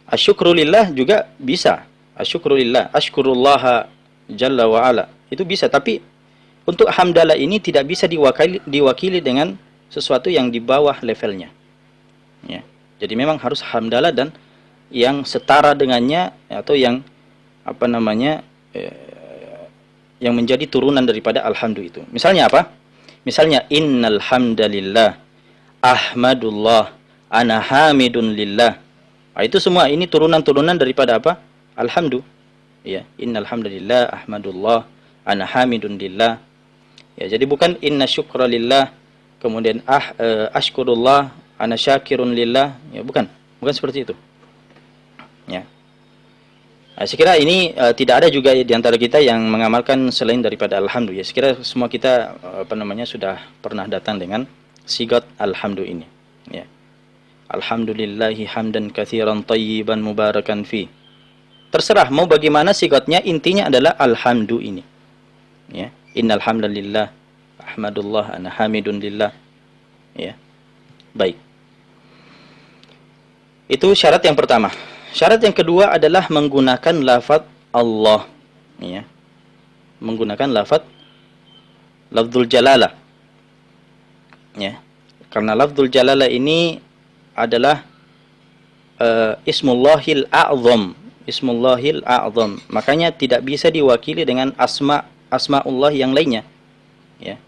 Asyukrulillah juga bisa. Asyukrulillah, asykurullaha jalla wa ala. Itu bisa, tapi untuk hamdalah ini tidak bisa diwakili dengan sesuatu yang di bawah levelnya. Ya. Jadi memang harus hamdalah dan yang setara dengannya, atau yang yang menjadi turunan daripada alhamdu itu. Misalnya apa? Misalnya innal hamdalillah ahmadullah ana hamidun lillah. Itu semua ini turunan-turunan daripada apa? Alhamdu. Ya, innal hamdalillah ahmadullah ana hamidun lillah. Ya, jadi bukan inna syukra lillah kemudian ashkurullah ana syakirun lillah. Ya, bukan seperti itu. Ya. Nah, saya kira ini tidak ada juga di antara kita yang mengamalkan selain daripada alhamdu. Ya, saya kira semua kita sudah pernah datang dengan sigat alhamdu ini. Ya. Alhamdulillahi hamdan katsiran tayyiban mubarakan fi. Terserah mau bagaimana sigatnya, intinya adalah alhamdu ini. Ya. Innal hamdalillah ahmadullah ana hamidun lillah. Ya. Baik. Itu syarat yang pertama. Syarat yang kedua adalah menggunakan lafaz Allah, ya. Menggunakan lafzul jalalah. Ya. Karena lafzul jalalah ini adalah ismullahil a'zam, ismullahil a'zam. Makanya tidak bisa diwakili dengan asmaullah yang lainnya. Ya.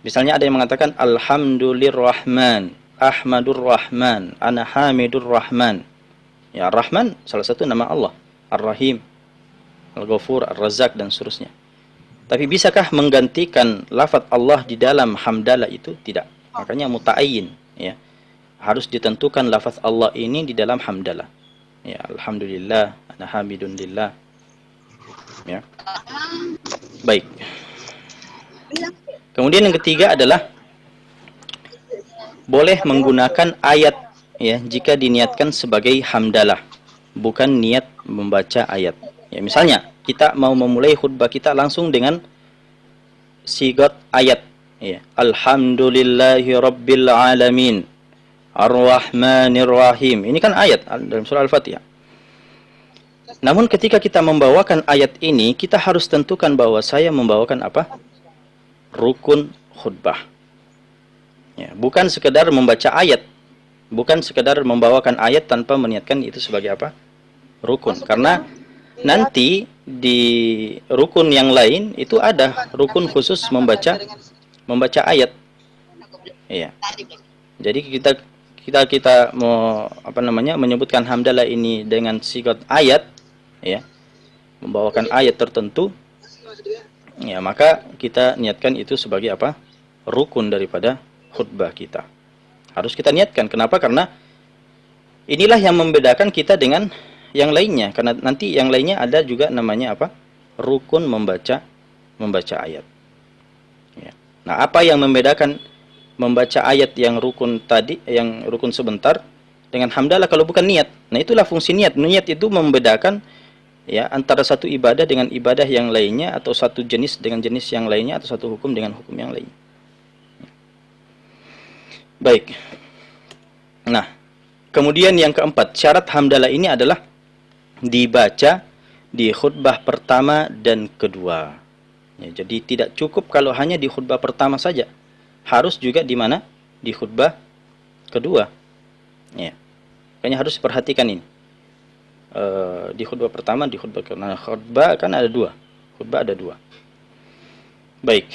Misalnya ada yang mengatakan alhamdulillahirrahman, ahmadur rahman, ana hamidur rahman. Ya, Ar-Rahman salah satu nama Allah, Ar-Rahim, Al-Ghafur, Ar-Razzaq dan seterusnya. Tapi bisakah menggantikan lafaz Allah di dalam hamdalah itu? Tidak. Makanya muta'ayyin, ya. Harus ditentukan lafaz Allah ini di dalam hamdalah. Ya, alhamdulillah, ana hamidun lillah. Ya. Baik. Kemudian yang ketiga adalah boleh menggunakan ayat, ya, jika diniatkan sebagai hamdalah, bukan niat membaca ayat. Ya, misalnya kita mau memulai khutbah kita langsung dengan sigat ayat, ya. Alhamdulillahi rabbil alamin, Ar-Rahmanir Rahim. Ini kan ayat dalam surah Al-Fatihah. Namun ketika kita membawakan ayat ini, kita harus tentukan bahwa saya membawakan apa? Rukun khutbah. Ya, bukan sekedar membaca ayat, bukan sekedar membawakan ayat tanpa meniatkan itu sebagai apa? Rukun. Karena nanti di rukun yang lain itu ada rukun khusus membaca ayat. Iya. Jadi kita mau menyebutkan hamdalah ini dengan sigat ayat, ya, membawakan ayat tertentu, ya, maka kita niatkan itu sebagai apa? Rukun daripada khutbah kita. Harus kita niatkan. Kenapa? Karena inilah yang membedakan kita dengan yang lainnya. Karena nanti yang lainnya ada juga namanya apa? Rukun membaca ayat. Ya. Nah, apa yang membedakan membaca ayat yang rukun tadi, yang rukun sebentar, dengan hamdalah kalau bukan niat? Nah, itulah fungsi niat. Niat itu membedakan, ya, antara satu ibadah dengan ibadah yang lainnya, atau satu jenis dengan jenis yang lainnya, atau satu hukum dengan hukum yang lainnya. Baik. Nah, kemudian yang keempat, syarat hamdalah ini adalah dibaca di khutbah pertama dan kedua. Ya, jadi tidak cukup kalau hanya di khutbah pertama saja. Harus juga di mana? Di khutbah kedua. Ya. Makanya harus diperhatikan ini. Di khutbah pertama, di khutbah kedua. Nah, khutbah kan ada dua. Khutbah ada dua. Baik.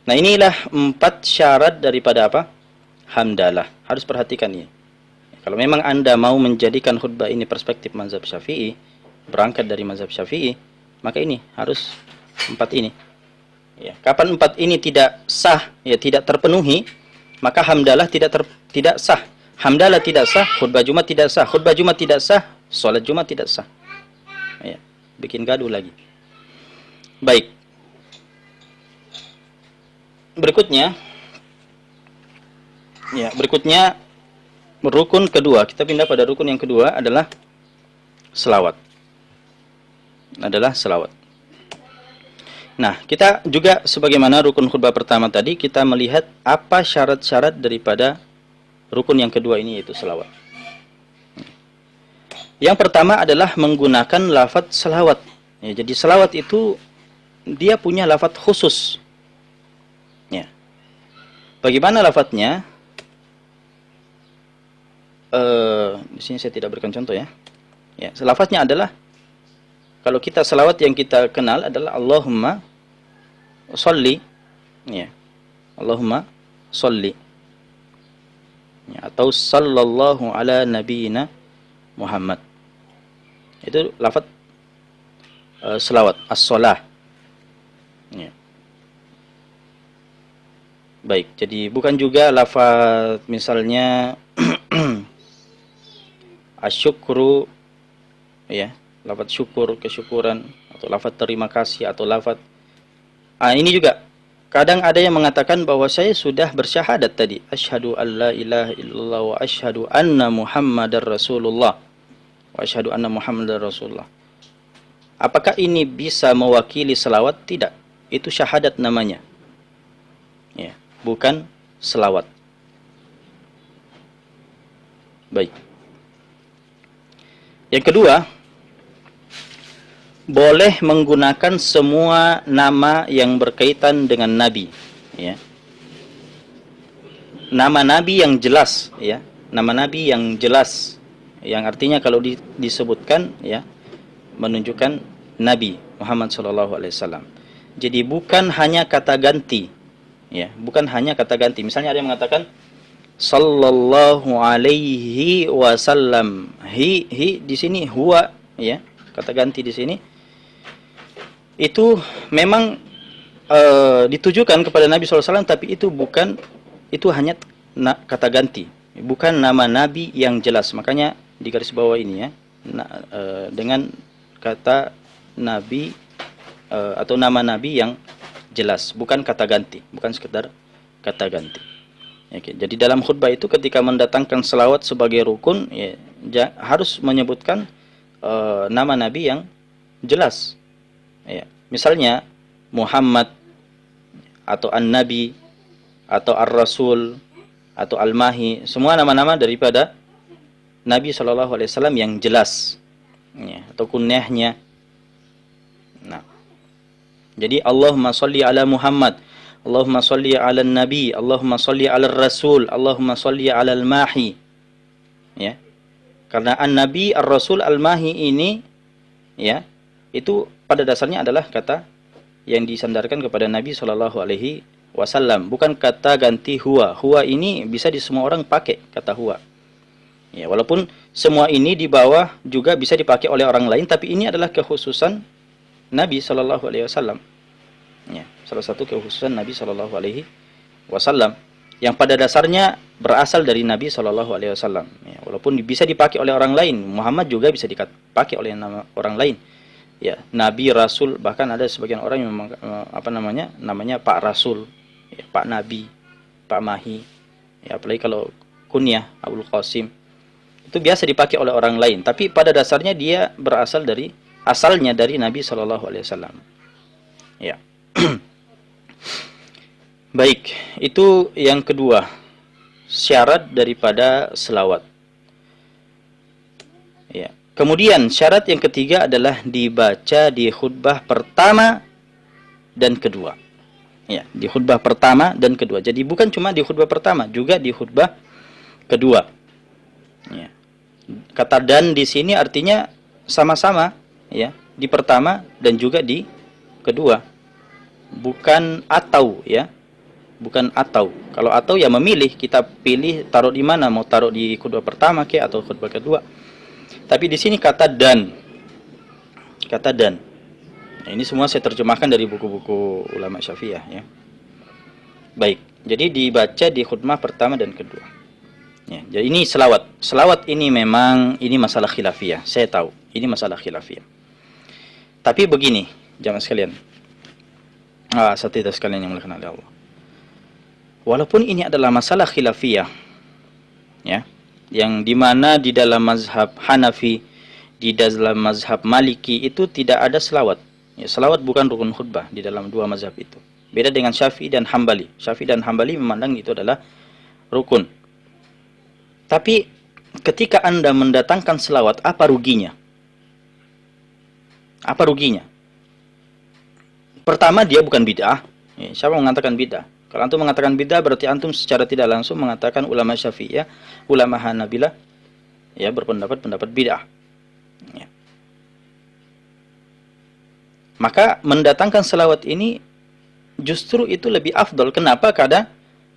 Nah, inilah 4 syarat daripada apa? Hamdalah. Harus perhatikan ini. Kalau memang Anda mau menjadikan khutbah ini perspektif mazhab Syafi'i, berangkat dari mazhab Syafi'i, maka ini harus 4 ini. Ya, kapan 4 ini tidak sah, ya, tidak terpenuhi, maka hamdalah tidak sah. Hamdalah tidak sah, khutbah Jumat tidak sah. Khutbah Jumat tidak sah, salat Jumat tidak sah. Ya, bikin gaduh lagi. Baik. Berikutnya, rukun kedua. Kita pindah pada rukun yang kedua adalah selawat. Nah, kita juga sebagaimana rukun khutbah pertama tadi, kita melihat apa syarat-syarat daripada rukun yang kedua ini, yaitu selawat. Yang pertama adalah menggunakan lafaz selawat. Ya, jadi selawat itu dia punya lafaz khusus. Ya. Bagaimana lafaznya? Di sini saya tidak berikan contoh, ya. Ya, lafaznya adalah, kalau kita selawat yang kita kenal adalah Allahumma sholli, ya. Allahumma sholli. Ya, atau sallallahu ala nabiyyina Muhammad. Itu lafaz selawat, as-shalah. Ya. Baik, jadi bukan juga lafaz misalnya asyukru, ya, lafaz syukur, kesyukuran, atau lafaz terima kasih, atau lafaz ini juga kadang ada yang mengatakan bahwa saya sudah bersyahadat tadi, asyhadu alla ilaha illallah wa asyhadu anna muhammadar rasulullah, wa asyhadu anna muhammadar rasulullah. Apakah ini bisa mewakili selawat? Tidak. Itu syahadat namanya, ya, bukan selawat. Baik. Yang kedua, boleh menggunakan semua nama yang berkaitan dengan Nabi, ya. Nama Nabi yang jelas, ya. Nama Nabi yang jelas, yang artinya kalau disebutkan, ya, menunjukkan Nabi Muhammad SAW. Jadi bukan hanya kata ganti, ya, bukan hanya kata ganti. Misalnya ada yang mengatakan sallallahu alaihi wasallam. Hi di sini huwa, ya, kata ganti di sini itu memang ditujukan kepada Nabi SAW, tapi itu bukan, itu hanya kata ganti, bukan nama Nabi yang jelas. Makanya di garis bawah ini ya, dengan kata Nabi atau nama Nabi yang jelas, bukan kata ganti, bukan sekedar kata ganti. Oke, jadi dalam khutbah itu ketika mendatangkan selawat sebagai rukun, ya, harus menyebutkan nama Nabi yang jelas. Ya, misalnya Muhammad atau An-Nabi atau Ar-Rasul atau Al-Mahi, semua nama-nama daripada Nabi SAW yang jelas, ya, atau kunyahnya. Nah, jadi Allahumma sholli ala Muhammad, Allahumma sholli ala Nabi, Allahumma sholli ala Rasul, Allahumma sholli ala Al-Mahi. Ya. Karena An-Nabi, Ar-Rasul, Al-Mahi ini, ya, itu pada dasarnya adalah kata yang disandarkan kepada Nabi SAW, bukan kata ganti huwa. Huwa ini bisa di semua orang pakai kata huwa. Ya, walaupun semua ini di bawah juga bisa dipakai oleh orang lain, tapi ini adalah kekhususan Nabi SAW. Ya, salah satu kekhususan Nabi SAW yang pada dasarnya berasal dari Nabi SAW. Ya, walaupun bisa dipakai oleh orang lain, Muhammad juga bisa dipakai oleh nama orang lain. Ya, Nabi, Rasul, bahkan ada sebagian orang yang namanya Pak Rasul, ya, Pak Nabi, Pak Mahi. Ya, apalagi kalau kunyah Abul Qasim, itu biasa dipakai oleh orang lain, tapi pada dasarnya dia asalnya dari Nabi SAW. Ya. Baik, itu yang kedua, syarat daripada selawat. Ya. Kemudian syarat yang ketiga adalah dibaca di khutbah pertama dan kedua. Ya, di khutbah pertama dan kedua. Jadi bukan cuma di khutbah pertama, juga di khutbah kedua. Ya. Kata dan di sini artinya sama-sama, ya, di pertama dan juga di kedua. Bukan atau, ya. Bukan atau. Kalau atau ya memilih, kita pilih taruh di mana, mau taruh di khutbah pertama ke atau khutbah kedua. Tapi di sini kata dan. Kata dan. Nah, ini semua saya terjemahkan dari buku-buku ulama Syafi'iyah, ya. Baik. Jadi dibaca di khutbah pertama dan kedua. Ya, jadi ini selawat. Selawat ini memang masalah khilafiyah. Saya tahu, ini masalah khilafiyah. Tapi begini, jamaah sekalian. Asatidzah sekalian yang dimuliakan oleh Allah. Walaupun ini adalah masalah khilafiyah, ya, yang dimana di dalam mazhab Hanafi, di dalam mazhab Maliki itu tidak ada selawat. Ya, selawat bukan rukun khutbah di dalam dua mazhab itu. Beda dengan Syafi'i dan Hambali. Syafi'i dan Hambali memandang itu adalah rukun. Tapi ketika Anda mendatangkan selawat, apa ruginya? Apa ruginya? Pertama, dia bukan bid'ah. Ya, siapa mengatakan bid'ah? Kalau antum mengatakan bid'ah, berarti antum secara tidak langsung mengatakan ulama Syafi'iyah, ulama Hanabilah, ya, berpendapat bid'ah. Ya. Maka mendatangkan selawat ini justru itu lebih afdol. Kenapa? Karena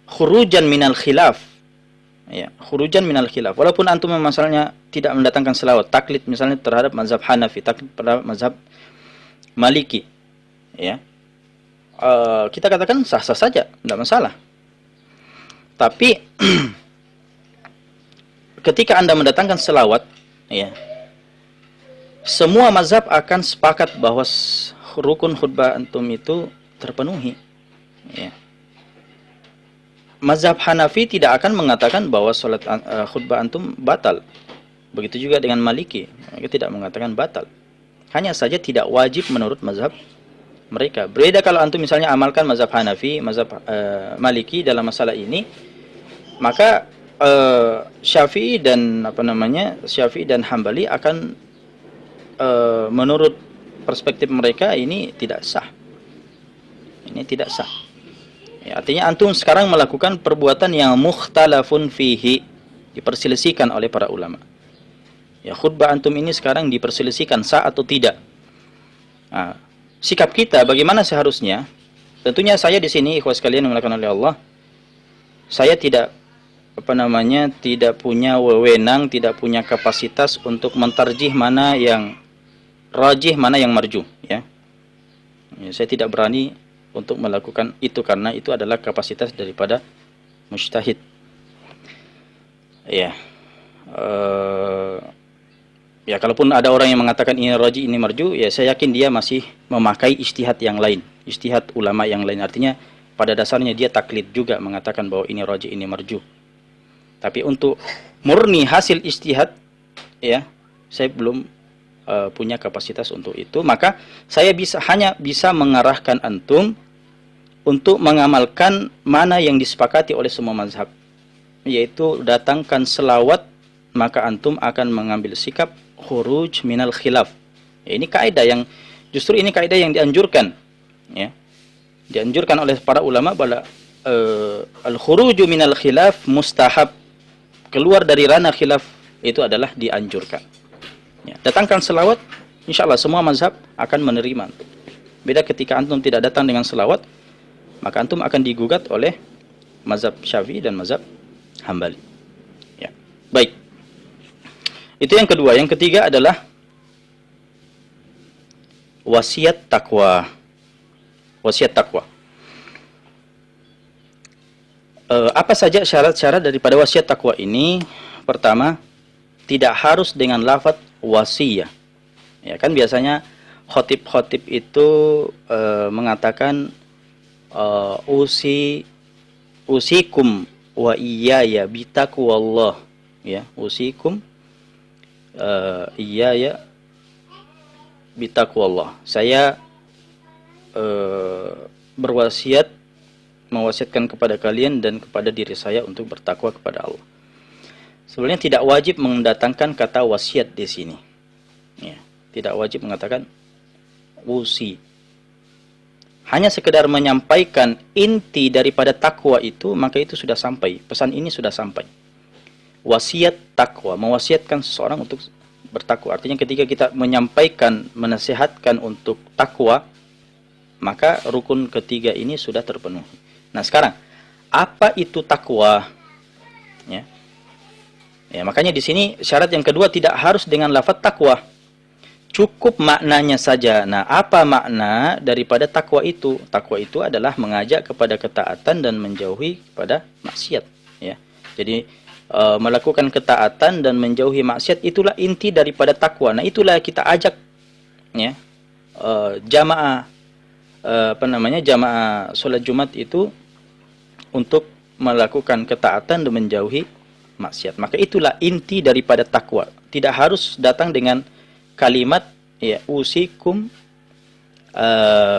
khurujan minal khilaf. Ya, khurujan minal khilaf. Walaupun antum misalnya tidak mendatangkan selawat, taklid misalnya terhadap mazhab Hanafi, taklid terhadap mazhab Maliki, ya. Kita katakan sah-sah saja, tidak masalah. Tapi ketika Anda mendatangkan selawat, ya, semua mazhab akan sepakat bahwa rukun khutbah antum itu terpenuhi. Ya. Mazhab Hanafi tidak akan mengatakan bahwa salat khutbah antum batal. Begitu juga dengan Maliki, mereka tidak mengatakan batal. Hanya saja tidak wajib menurut mazhab mereka. Berbeda kalau antum misalnya amalkan mazhab Hanafi, mazhab Maliki dalam masalah ini, maka Syafi'i dan Syafi'i dan Hambali akan menurut perspektif mereka ini tidak sah. Ini tidak sah. Ya, artinya antum sekarang melakukan perbuatan yang mukhtalafun fihi, diperselisihkan oleh para ulama. Ya, khutbah antum ini sekarang diperselisihkan sah atau tidak. Nah, sikap kita bagaimana seharusnya? Tentunya saya di sini, ikhwas sekalian yang dimuliakan oleh Allah, saya tidak tidak punya wewenang, tidak punya kapasitas untuk mentarjih mana yang rajih, mana yang marjuh, ya. Saya tidak berani untuk melakukan itu karena itu adalah kapasitas daripada mujtahid. Ya. Ya, kalaupun ada orang yang mengatakan ini rajih, ini marjuh, ya saya yakin dia masih memakai ijtihad yang lain, ijtihad ulama yang lain. Artinya pada dasarnya dia taklid juga mengatakan bahwa ini rajih, ini marjuh. Tapi untuk murni hasil ijtihad, ya, saya belum punya kapasitas untuk itu. Maka saya hanya bisa mengarahkan antum untuk mengamalkan mana yang disepakati oleh semua mazhab, yaitu datangkan selawat, maka antum akan mengambil sikap khuruj minal khilaf. Ya, ini kaidah yang justru ini kaidah yang dianjurkan, ya. Dianjurkan oleh para ulama bahwa al-khuruju minal khilaf mustahab. Keluar dari ranah khilaf itu adalah dianjurkan. Ya, datangkan selawat, insyaallah semua mazhab akan menerima. Beda ketika antum tidak datang dengan selawat, maka antum akan digugat oleh mazhab Syafi'i dan mazhab Hambali. Ya. Baik. Itu yang kedua. Yang ketiga adalah wasiat takwa. Wasiat takwa. Apa saja syarat-syarat daripada wasiat takwa ini? Pertama, tidak harus dengan lafaz wasiyah. Ya kan biasanya khotib-khotib itu mengatakan usikum wa iyaya bitaqwallah, ya, usikum iyaya bitaqwallah. Saya berwasiat, mewasiatkan kepada kalian dan kepada diri saya untuk bertakwa kepada Allah. Sebenarnya tidak wajib mendatangkan kata wasiat di sini. Ya, tidak wajib mengatakan usi. Hanya sekedar menyampaikan inti daripada takwa itu, maka itu sudah sampai. Pesan ini sudah sampai. Wasiat takwa, mewasiatkan seseorang untuk bertakwa. Artinya ketika kita menyampaikan, menasihatkan untuk takwa, maka rukun ketiga ini sudah terpenuhi. Nah sekarang, apa itu takwa? Ya. Ya, makanya di sini syarat yang kedua tidak harus dengan lafaz takwa. Cukup maknanya saja. Nah, apa makna daripada takwa itu? Takwa itu adalah mengajak kepada ketaatan dan menjauhi kepada maksiat. Ya. Jadi melakukan ketaatan dan menjauhi maksiat itulah inti daripada takwa. Nah, itulah kita ajak, ya, jamaah jamaah sholat Jumat itu untuk melakukan ketaatan dan menjauhi maksiat. Maka itulah inti daripada takwa. Tidak harus datang dengan kalimat, ya, usikum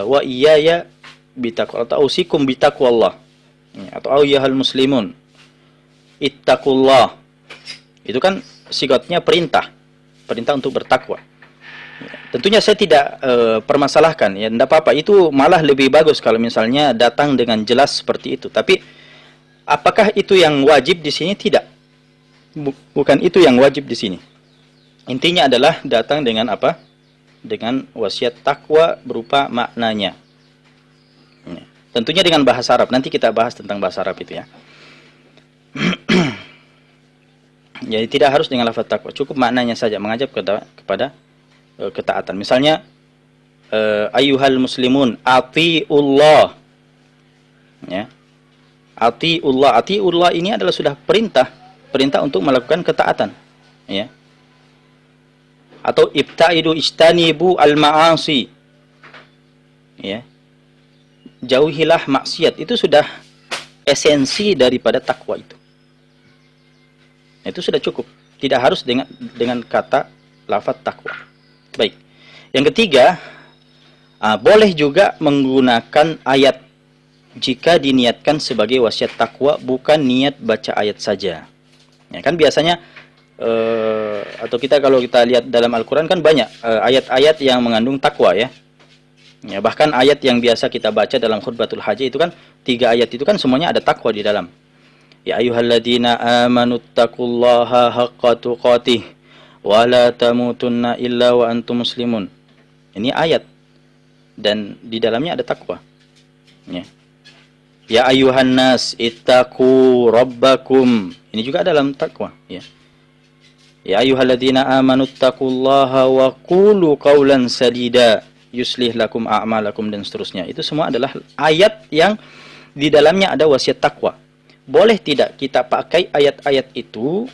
wa iyaya bitaqwa, atau usikum bitaqwallah, ya, atau ayyuhal muslimun ittaqullah. Itu kan sigatnya perintah untuk bertakwa. Tentunya saya tidak permasalahkan, ya, tidak apa-apa. Itu malah lebih bagus kalau misalnya datang dengan jelas seperti itu. Tapi apakah itu yang wajib di sini? Tidak. Bukan itu yang wajib di sini. Intinya adalah datang dengan apa? Dengan wasiat takwa berupa maknanya. Ya. Tentunya dengan bahasa Arab. Nanti kita bahas tentang bahasa Arab itu, ya. Jadi tidak harus dengan lafaz takwa. Cukup maknanya saja, mengajak kepada ketaatan. Misalnya ayyuhal muslimun atiullah, ya, atiullah ini adalah sudah perintah untuk melakukan ketaatan, ya. Atau ibtaidu istanibu al ma'asi, ya, jauhilah maksiat. Itu sudah esensi daripada takwa itu. Itu sudah cukup, tidak harus dengan kata lafaz takwa. Baik. Yang ketiga, boleh juga menggunakan ayat jika diniatkan sebagai wasiat takwa, bukan niat baca ayat saja. Ya kan biasanya atau kalau kita lihat dalam Al-Qur'an kan banyak ayat-ayat yang mengandung takwa, ya. Ya, bahkan ayat yang biasa kita baca dalam khutbatul haji itu kan 3 ayat itu kan semuanya ada takwa di dalam. Ya ayyuhalladzina amanu taqullaha haqqa tuqatih wa la tamutunna illa wa antum muslimun. Ini ayat dan di dalamnya ada takwa. Ya. Ya ayyuhan nas ittaqu rabbakum. Ini juga dalam takwa, ya. Ya ayyuhalladzina amanu taqullaha wa qulu qawlan sadida yuslih lakum a'malakum dan seterusnya. Itu semua adalah ayat yang di dalamnya ada wasiat takwa. Boleh tidak kita pakai ayat-ayat itu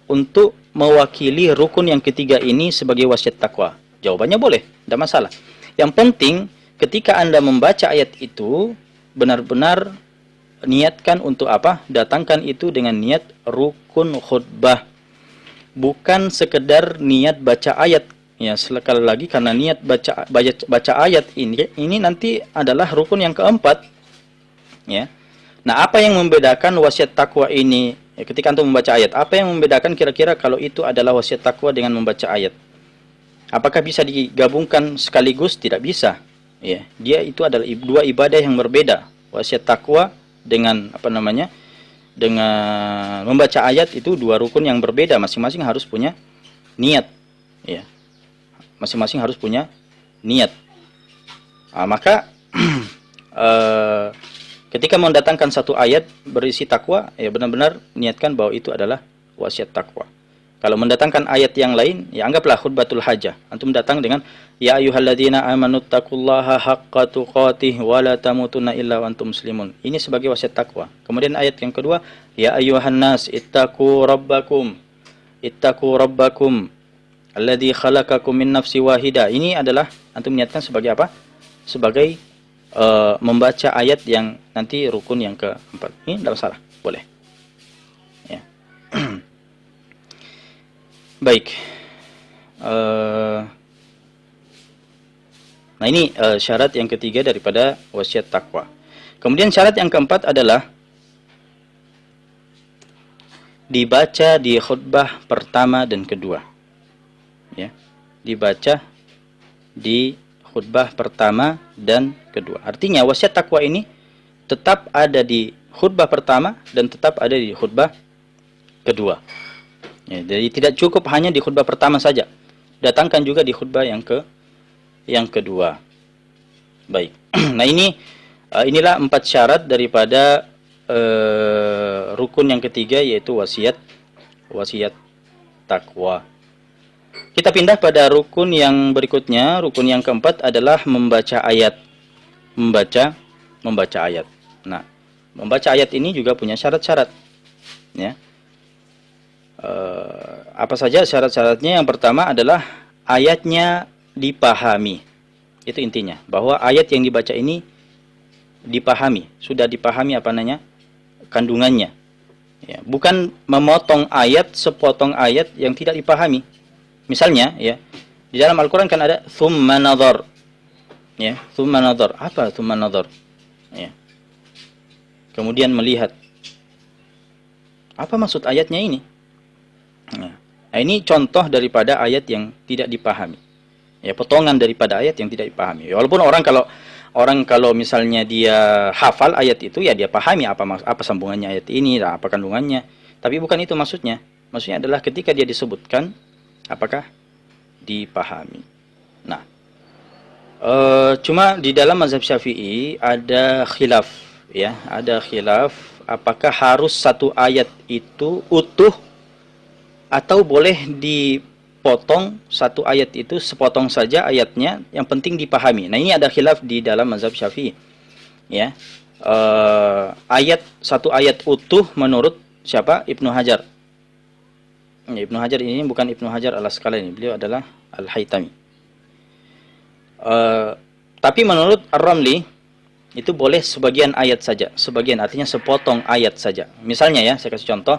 untuk mewakili rukun yang ketiga ini sebagai wasiat takwa? Jawabannya boleh, tidak masalah. Yang penting ketika Anda membaca ayat itu benar-benar niatkan untuk apa? Datangkan itu dengan niat rukun khutbah. Bukan sekedar niat baca ayat. Ya, sekali lagi karena niat baca ayat ini nanti adalah rukun yang keempat. Ya. Nah, apa yang membedakan wasiat takwa ini ketika antum membaca ayat? Apa yang membedakan kira-kira kalau itu adalah wasiat takwa dengan membaca ayat? Apakah bisa digabungkan sekaligus? Tidak bisa. Ya, dia itu adalah dua ibadah yang berbeda. Wasiat takwa dengan dengan membaca ayat itu dua rukun yang berbeda, masing-masing harus punya niat, ya. Masing-masing harus punya niat. Maka ketika mendatangkan satu ayat berisi takwa, ya benar-benar niatkan bahwa itu adalah wasiat takwa. Kalau mendatangkan ayat yang lain, ya anggaplah khutbatul hajah. Antum datang dengan ya ayyuhalladzina amanu taqullaha haqqa tuqatih wa la tamutunna illa wa antum muslimun. Ini sebagai wasiat takwa. Kemudian ayat yang kedua, ya ayyuhan nas ittaqu rabbakum alladzi khalaqakum min nafsi wahida. Ini adalah antum niatkan sebagai apa? Sebagai membaca ayat yang nanti rukun yang keempat. Ini tidak masalah, boleh. Ya. Baik. Nah ini syarat yang ketiga daripada wasiat takwa. Kemudian syarat yang keempat adalah dibaca di khutbah pertama dan kedua. Ya, dibaca di khutbah pertama dan kedua. Artinya wasiat takwa ini tetap ada di khutbah pertama dan tetap ada di khutbah kedua. Ya, jadi tidak cukup hanya di khutbah pertama saja. Datangkan juga di khutbah yang kedua. Baik. Nah inilah 4 syarat daripada rukun yang ketiga, yaitu wasiat takwa. Kita pindah pada rukun yang berikutnya. Rukun yang keempat adalah membaca ayat. Membaca ayat. Nah, membaca ayat ini juga punya syarat-syarat. Ya. Apa saja syarat-syaratnya? Yang pertama adalah ayatnya dipahami. Itu intinya, bahwa ayat yang dibaca ini dipahami, sudah dipahami kandungannya. Ya, bukan memotong ayat sepotong ayat yang tidak dipahami. Misalnya, ya, di dalam Al-Qur'an kan ada tsumma nadhar. Ya, tsumma nadhar. Apa tsumma nadhar? Ya. Kemudian melihat. Apa maksud ayatnya ini? Nah, ini contoh daripada ayat yang tidak dipahami. Ya, potongan daripada ayat yang tidak dipahami. Ya, walaupun orang kalau misalnya dia hafal ayat itu, ya dia pahami apa sambungannya ayat ini, apa kandungannya. Tapi bukan itu maksudnya. Maksudnya adalah ketika dia disebutkan, apakah dipahami. Nah, cuma di dalam mazhab Syafi'i ada khilaf, ya, ada khilaf apakah harus satu ayat itu utuh atau boleh dipotong satu ayat itu sepotong saja ayatnya, yang penting dipahami. Nah, ini ada khilaf di dalam mazhab Syafi'i. Ya. Satu ayat utuh menurut siapa? Ibnu Hajar. Ya, Ibnu Hajar ini bukan Ibnu Hajar al-Asqalani, beliau adalah Al-Haytami. Tapi menurut Ar-Ramli itu boleh sebagian ayat saja. Sebagian artinya sepotong ayat saja. Misalnya, ya, saya kasih contoh.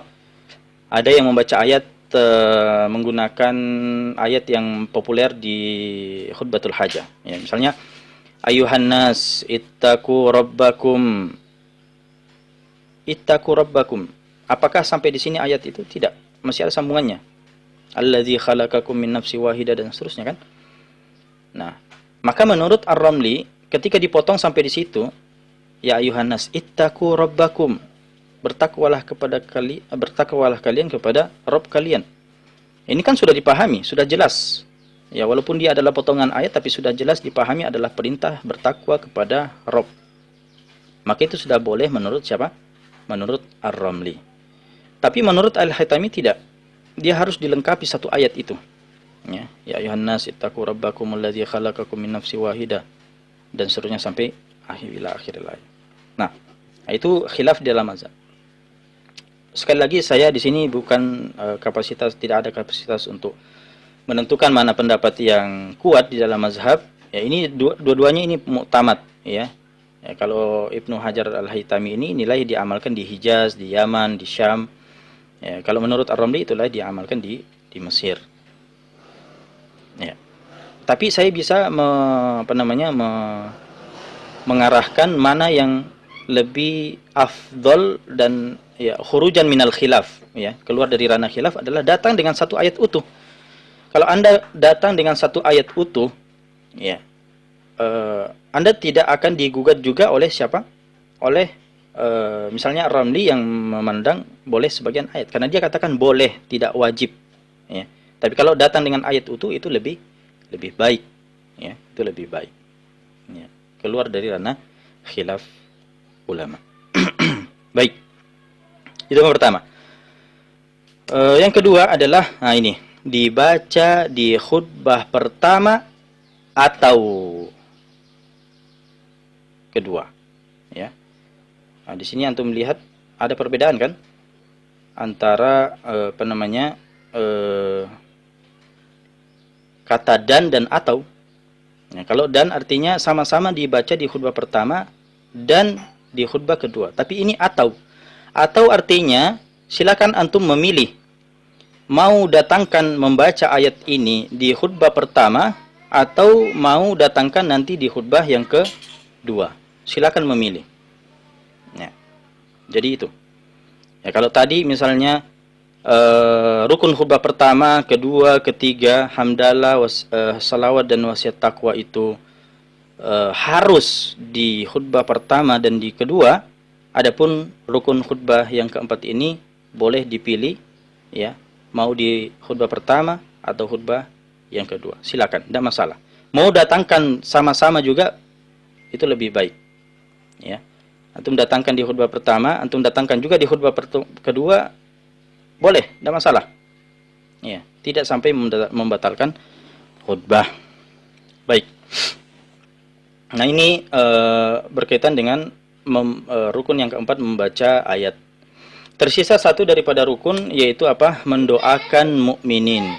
Ada yang membaca ayat menggunakan ayat yang populer di khutbatul hajah. Ya, misalnya, ayuhan nas ittaqu rabbakum. Ittaqu rabbakum. Apakah sampai di sini ayat itu? Tidak. Masih ada sambungannya. Alladzi khalaqakum min nafsi wahidah dan seterusnya, kan? Nah, maka menurut Ar-Ramli, ketika dipotong sampai di situ, ya ayuhan nas ittaqu rabbakum. Bertakwalah kalian kepada Rabb kalian. Ini kan sudah dipahami, sudah jelas. Ya, walaupun dia adalah potongan ayat, tapi sudah jelas dipahami adalah perintah bertakwa kepada Rabb. Maka itu sudah boleh menurut siapa? Menurut Ar-Ramli. Tapi menurut Al-Haytami tidak. Dia harus dilengkapi satu ayat itu. Ya ayuhan nas ittaqu rabbakum alladzi khalaqakum min nafsin wahidah dan seterusnya sampai akhir ayat. Nah, itu khilaf di dalam mazhab. Sekali lagi saya di sini bukan tidak ada kapasitas untuk menentukan mana pendapat yang kuat di dalam mazhab. Ya, ini dua-duanya ini mu'tamad, ya. Ya, kalau Ibnu Hajar Al-Haytami ini nilai diamalkan di Hijaz, di Yaman, di Syam. Ya, kalau menurut Ar-Ramli itulah diamalkan di Mesir. Ya. Tapi saya bisa mengarahkan mana yang lebih afdol dan ya khurujan minal khilaf, ya, keluar dari ranah khilaf adalah datang dengan satu ayat utuh. Kalau Anda datang dengan satu ayat utuh, ya, Anda tidak akan digugat juga oleh siapa? Oleh misalnya Ramli yang memandang boleh sebagian ayat, karena dia katakan boleh, tidak wajib. Ya. Tapi kalau datang dengan ayat utuh itu lebih baik, ya, itu lebih baik. Ya. Keluar dari ranah khilaf ulama. Baik, itu yang pertama. Yang kedua adalah, nah ini, dibaca di khutbah pertama atau kedua, ya. Nah, di sini antum melihat ada perbedaan kan antara kata dan atau. Ya, kalau dan artinya sama-sama dibaca di khutbah pertama dan di khutbah kedua. Tapi ini atau. Atau artinya silakan antum memilih mau datangkan membaca ayat ini di khutbah pertama atau mau datangkan nanti di khutbah yang kedua. Silakan memilih. Ya. Jadi itu. Ya, kalau tadi misalnya rukun khutbah pertama, kedua, ketiga, hamdalah, salawat dan wasiat taqwa itu harus di khutbah pertama dan di kedua. Adapun rukun khutbah yang keempat ini boleh dipilih, ya, mau di khutbah pertama atau khutbah yang kedua. Silakan, tidak masalah. Mau datangkan sama-sama juga itu lebih baik. Ya. Antum datangkan di khutbah pertama, antum datangkan juga di khutbah kedua, boleh, tidak masalah. Ya, tidak sampai membatalkan khutbah. Baik. Nah, ini berkaitan dengan rukun yang keempat, membaca ayat. Tersisa satu daripada rukun, yaitu apa? Mendoakan mukminin.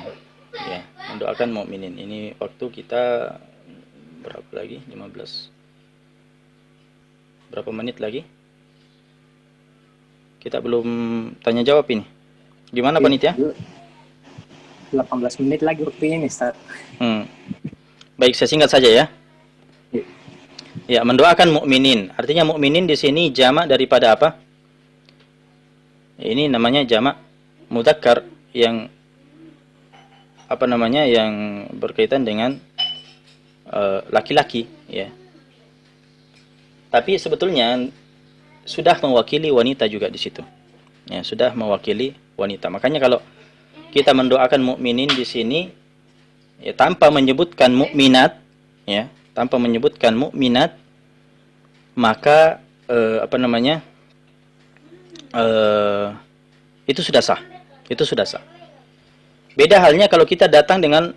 Ya, mendoakan mukminin. Ini waktu kita berapa lagi? 15. Berapa menit lagi? Kita belum tanya jawab ini. Gimana panitia? 18 menit lagi waktunya nih, Ustaz. Baik, saya singkat saja ya. Ya, mendoakan mukminin. Artinya mukminin di sini jamak daripada apa? Ini namanya jamak mudzakkar yang yang berkaitan dengan laki-laki, ya. Tapi sebetulnya sudah mewakili wanita juga di situ. Ya, sudah mewakili wanita. Makanya kalau kita mendoakan mukminin di sini, ya, tanpa menyebutkan mukminat, ya, tanpa menyebutkan mukminat, maka itu sudah sah. Itu sudah sah. Beda halnya kalau kita datang dengan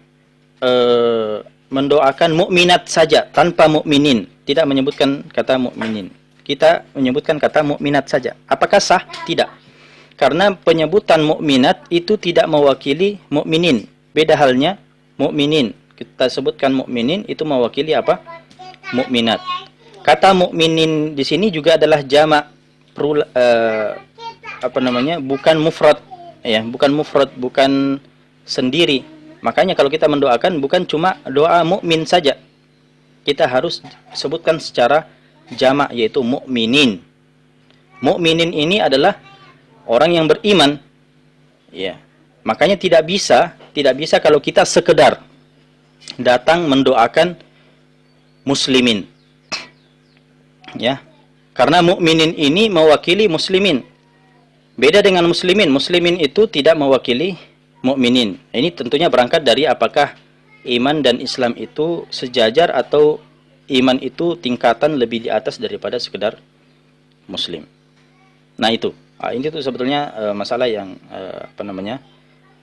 mendoakan mukminat saja tanpa mukminin, tidak menyebutkan kata mukminin. Kita menyebutkan kata mukminat saja. Apakah sah? Tidak. Karena penyebutan mukminat itu tidak mewakili mukminin. Beda halnya mukminin. Kita sebutkan mukminin itu mewakili apa? Mukminat. Kata mukminin di sini juga adalah jamak, bukan mufrad, ya, bukan mufrad, bukan sendiri. Makanya kalau kita mendoakan bukan cuma doa mukmin saja. Kita harus sebutkan secara jamak, yaitu mukminin. Mukminin ini adalah orang yang beriman. Ya. Makanya tidak bisa kalau kita sekedar datang mendoakan muslimin. Ya. Karena mukminin ini mewakili muslimin. Beda dengan muslimin. Muslimin itu tidak mewakili mukminin. Ini tentunya berangkat dari apakah iman dan Islam itu sejajar atau iman itu tingkatan lebih di atas daripada sekedar muslim. Nah, itu Ini tuh sebetulnya masalah yang apa namanya,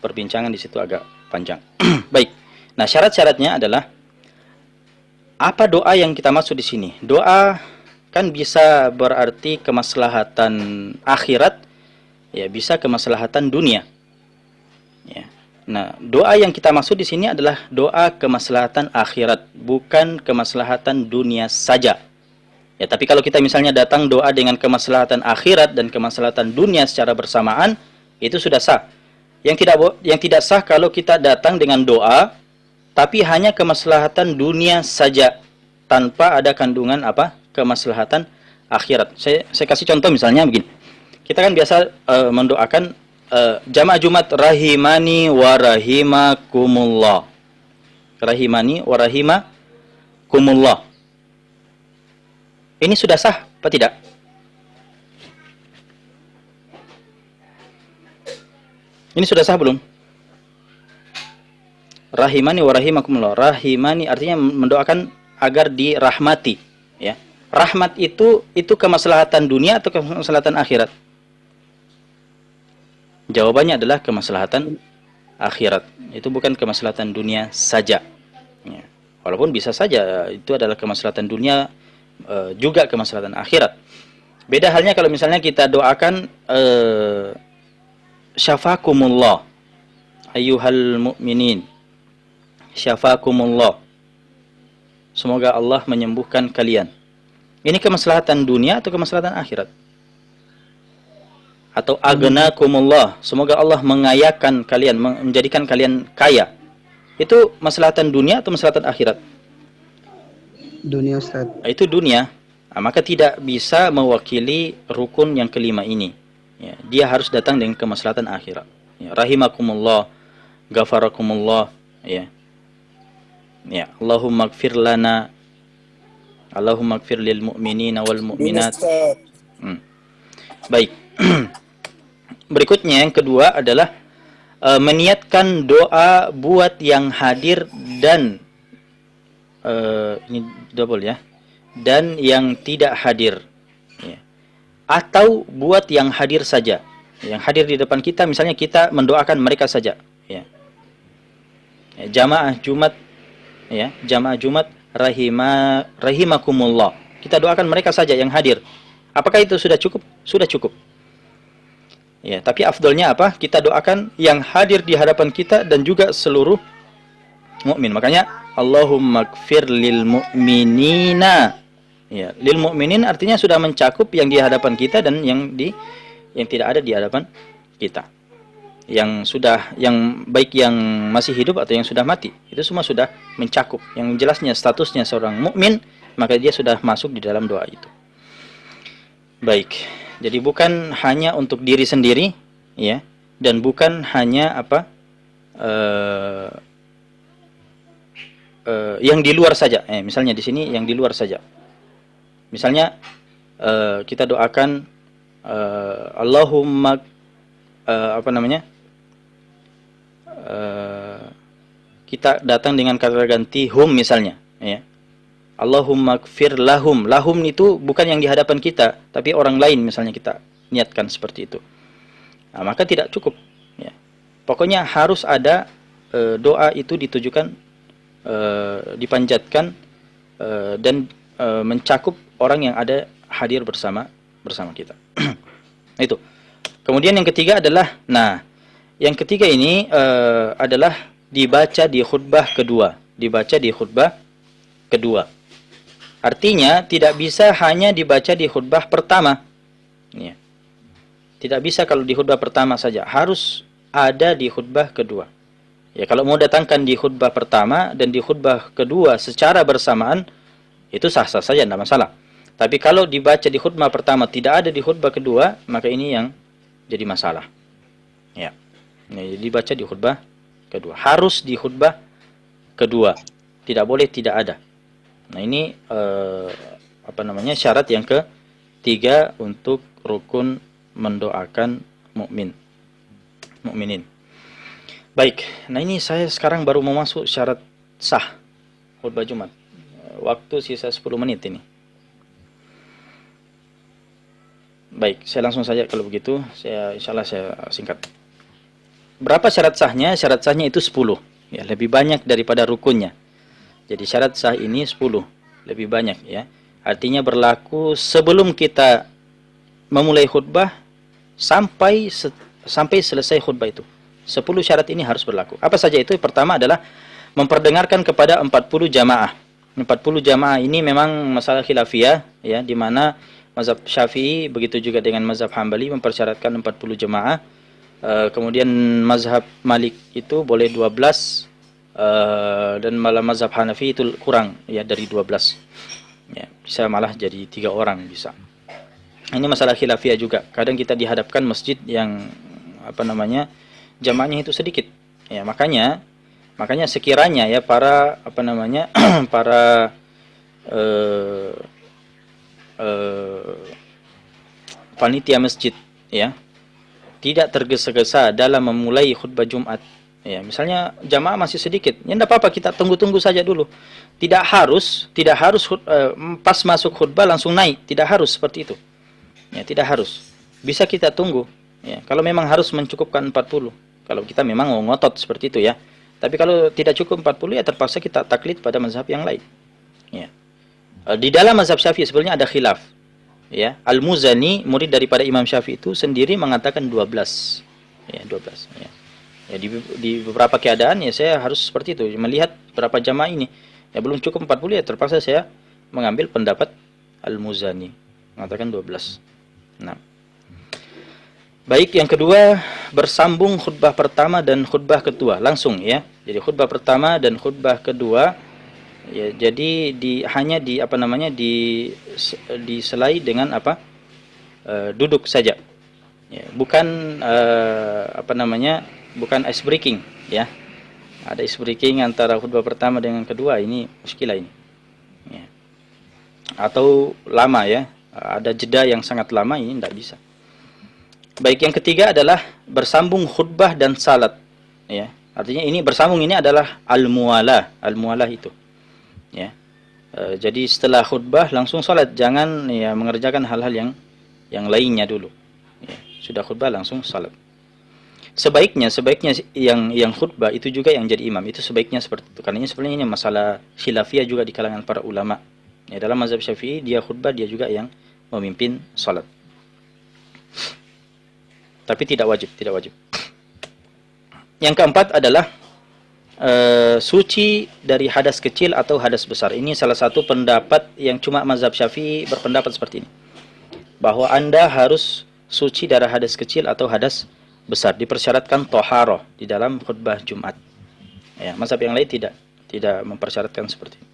perbincangan di situ agak panjang. Baik. Nah, syarat-syaratnya adalah apa doa yang kita maksud di sini? Doa kan bisa berarti kemaslahatan akhirat, ya bisa kemaslahatan dunia. Ya. Nah, doa yang kita maksud di sini adalah doa kemaslahatan akhirat, bukan kemaslahatan dunia saja. Ya, tapi kalau kita misalnya datang doa dengan kemaslahatan akhirat dan kemaslahatan dunia secara bersamaan, itu sudah sah. Yang tidak sah kalau kita datang dengan doa tapi hanya kemaslahatan dunia saja tanpa ada kandungan apa? Kemaslahatan akhirat. Saya kasih contoh misalnya begini. Kita kan biasa mendoakan jamaah Jumat rahimani wa rahimakumullah. Rahimani wa rahimakumullah. Ini sudah sah apa tidak? Ini sudah sah belum? Rahimani wa rahimakumullah. Rahimani artinya mendoakan agar dirahmati, ya. Rahmat itu kemaslahatan dunia atau kemaslahatan akhirat? Jawabannya adalah kemaslahatan akhirat. Itu bukan kemaslahatan dunia saja. Ya. Walaupun bisa saja itu adalah kemaslahatan dunia juga kemaslahatan akhirat. Beda halnya kalau misalnya kita doakan syafakumullah ayyuhal mu'minin. Syafakumullah. Semoga Allah menyembuhkan kalian. Ini kemaslahatan dunia atau kemaslahatan akhirat? Atau agnakumullah, semoga Allah mengayakan kalian, menjadikan kalian kaya. Itu maslahatan dunia atau maslahatan akhirat? Dunia, Ustaz. Itu dunia. Nah, maka tidak bisa mewakili rukun yang kelima ini. Ya, dia harus datang dengan kemaslahatan akhirat. Ya, rahimakumullah, ghafarakumullah, ya. Ya, Allahumma ighfir lana, Allahumma ighfir lil mu'minina wal mu'minat. Baik. Berikutnya yang kedua adalah meniatkan doa buat yang hadir dan ini double ya, dan yang tidak hadir, ya. Atau buat yang hadir saja, yang hadir di depan kita, misalnya kita mendoakan mereka saja, ya. Jamaah Jumat, ya, jamaah Jumat rahimakumullah, kita doakan mereka saja yang hadir. Apakah itu sudah cukup? Sudah cukup. Ya, tapi afdolnya apa? Kita doakan yang hadir di hadapan kita dan juga seluruh mukmin. Makanya Allahumma ighfir lil mu'minina. Ya, lil mu'minin artinya sudah mencakup yang di hadapan kita dan yang tidak ada di hadapan kita. Yang baik yang masih hidup atau yang sudah mati, itu semua sudah mencakup. Yang jelasnya statusnya seorang mukmin, maka dia sudah masuk di dalam doa itu. Baik. Jadi bukan hanya untuk diri sendiri, ya, dan bukan hanya apa yang di luar saja. Misalnya di sini yang di luar saja. Misalnya kita doakan Allahumma kita datang dengan kata ganti hum misalnya, ya. Allahumma ighfir lahum. Lahum itu bukan yang di hadapan kita, tapi orang lain misalnya kita niatkan seperti itu. Nah, maka tidak cukup, ya. Pokoknya harus ada doa itu ditujukan, dipanjatkan dan mencakup orang yang ada hadir bersama kita. Itu. Kemudian yang ketiga adalah, yang ketiga ini adalah dibaca di khutbah kedua. Dibaca di khutbah kedua. Artinya tidak bisa hanya dibaca di khutbah pertama. Ya. Tidak bisa kalau di khutbah pertama saja, harus ada di khutbah kedua. Ya, kalau mau datangkan di khutbah pertama dan di khutbah kedua secara bersamaan, itu sah-sah saja, tidak masalah. Tapi kalau dibaca di khutbah pertama tidak ada di khutbah kedua, maka ini yang jadi masalah. Ya. Jadi dibaca di khutbah kedua. Harus di khutbah kedua. Tidak boleh tidak ada. Nah, ini syarat yang ketiga untuk rukun mendoakan mukminin. Baik. Nah, ini saya sekarang baru mau masuk syarat sah khutbah Jumat. Waktu sisa 10 menit ini. Baik, saya langsung saja kalau begitu. Insyaallah saya singkat. Berapa syarat sahnya? Syarat sahnya itu 10. Ya, lebih banyak daripada rukunnya. Jadi syarat sah ini 10, lebih banyak ya. Artinya berlaku sebelum kita memulai khutbah sampai selesai khutbah itu. 10 syarat ini harus berlaku. Apa saja itu? Pertama adalah memperdengarkan kepada 40 jamaah. 40 jamaah ini memang masalah khilafiyah ya, di mana mazhab Syafi'i begitu juga dengan mazhab Hambali mempersyaratkan 40 jamaah. Kemudian mazhab Malik itu boleh 12, dan malah mazhab Hanafi itu kurang ya dari 12. Ya, bisa malah jadi 3 orang bisa. Ini masalah khilafiyah juga. Kadang kita dihadapkan masjid yang jamaahnya itu sedikit. Ya, makanya sekiranya ya para para panitia masjid ya tidak tergesa-gesa dalam memulai khutbah Jumat. Ya, misalnya jamaah masih sedikit, ya tidak apa-apa, kita tunggu-tunggu saja dulu. Tidak harus pas masuk khutbah langsung naik, tidak harus seperti itu. Ya, tidak harus. Bisa kita tunggu. Ya, kalau memang harus mencukupkan 40. Kalau kita memang mau ngotot seperti itu ya. Tapi kalau tidak cukup 40 ya terpaksa kita taklid pada mazhab yang lain. Ya. Di dalam mazhab Syafi'i sebenarnya ada khilaf. Ya, Al-Muzani, murid daripada Imam Syafi'i itu sendiri mengatakan 12. Ya, 12 ya. Ya, di beberapa keadaan ya saya harus seperti itu, melihat berapa jamaah ini. Ya belum cukup 40 ya terpaksa saya mengambil pendapat Al-Muzani, mengatakan 12. Nah. Baik, yang kedua, bersambung khutbah pertama dan khutbah kedua langsung ya. Jadi khutbah pertama dan khutbah kedua ya, jadi hanya diselai dengan duduk saja. Ya, bukan bukan ice breaking ya. Ada ice breaking antara khutbah pertama dengan kedua, ini muskilah ini. Ya. Atau lama ya. Ada jeda yang sangat lama, ini tidak bisa. Baik, yang ketiga adalah bersambung khutbah dan salat ya. Artinya ini bersambung ini adalah al-muwalah. Al-muwalah itu. Ya. Jadi setelah khutbah langsung salat, jangan ya mengerjakan hal-hal yang lainnya dulu. Ya, sudah khutbah langsung salat. Sebaiknya yang khutbah itu juga yang jadi imam, itu sebaiknya seperti itu. Karena sebenarnya ini masalah khilafiyah juga di kalangan para ulama. Ya, dalam mazhab Syafi'i dia khutbah, dia juga yang memimpin salat. Tapi tidak wajib. Yang keempat adalah suci dari hadas kecil atau hadas besar. Ini salah satu pendapat yang cuma mazhab Syafi'i berpendapat seperti ini. Bahwa Anda harus suci dari hadas kecil atau hadas besar. Dipersyaratkan toharoh di dalam khutbah Jumat. Ya, mazhab yang lain tidak mempersyaratkan seperti ini.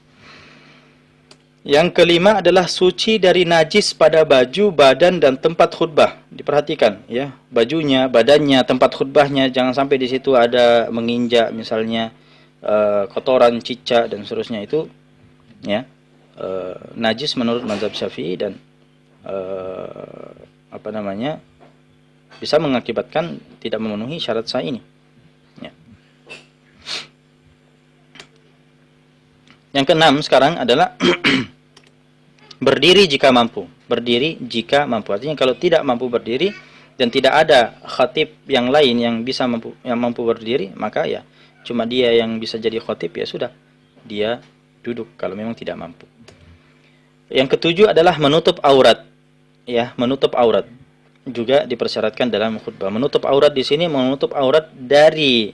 Yang kelima adalah suci dari najis pada baju, badan, dan tempat khutbah. Diperhatikan ya, bajunya, badannya, tempat khutbahnya, jangan sampai di situ ada menginjak misalnya kotoran, cicak dan seterusnya, itu ya najis menurut mazhab Syafi'i dan bisa mengakibatkan tidak memenuhi syarat sah ini. Ya. Yang keenam sekarang adalah berdiri jika mampu. Berdiri jika mampu. Artinya kalau tidak mampu berdiri dan tidak ada khatib yang lain yang mampu berdiri, maka ya cuma dia yang bisa jadi khatib, ya sudah, dia duduk kalau memang tidak mampu. Yang ketujuh adalah menutup aurat. Ya, menutup aurat juga dipersyaratkan dalam khutbah. Menutup aurat di sini menutup aurat dari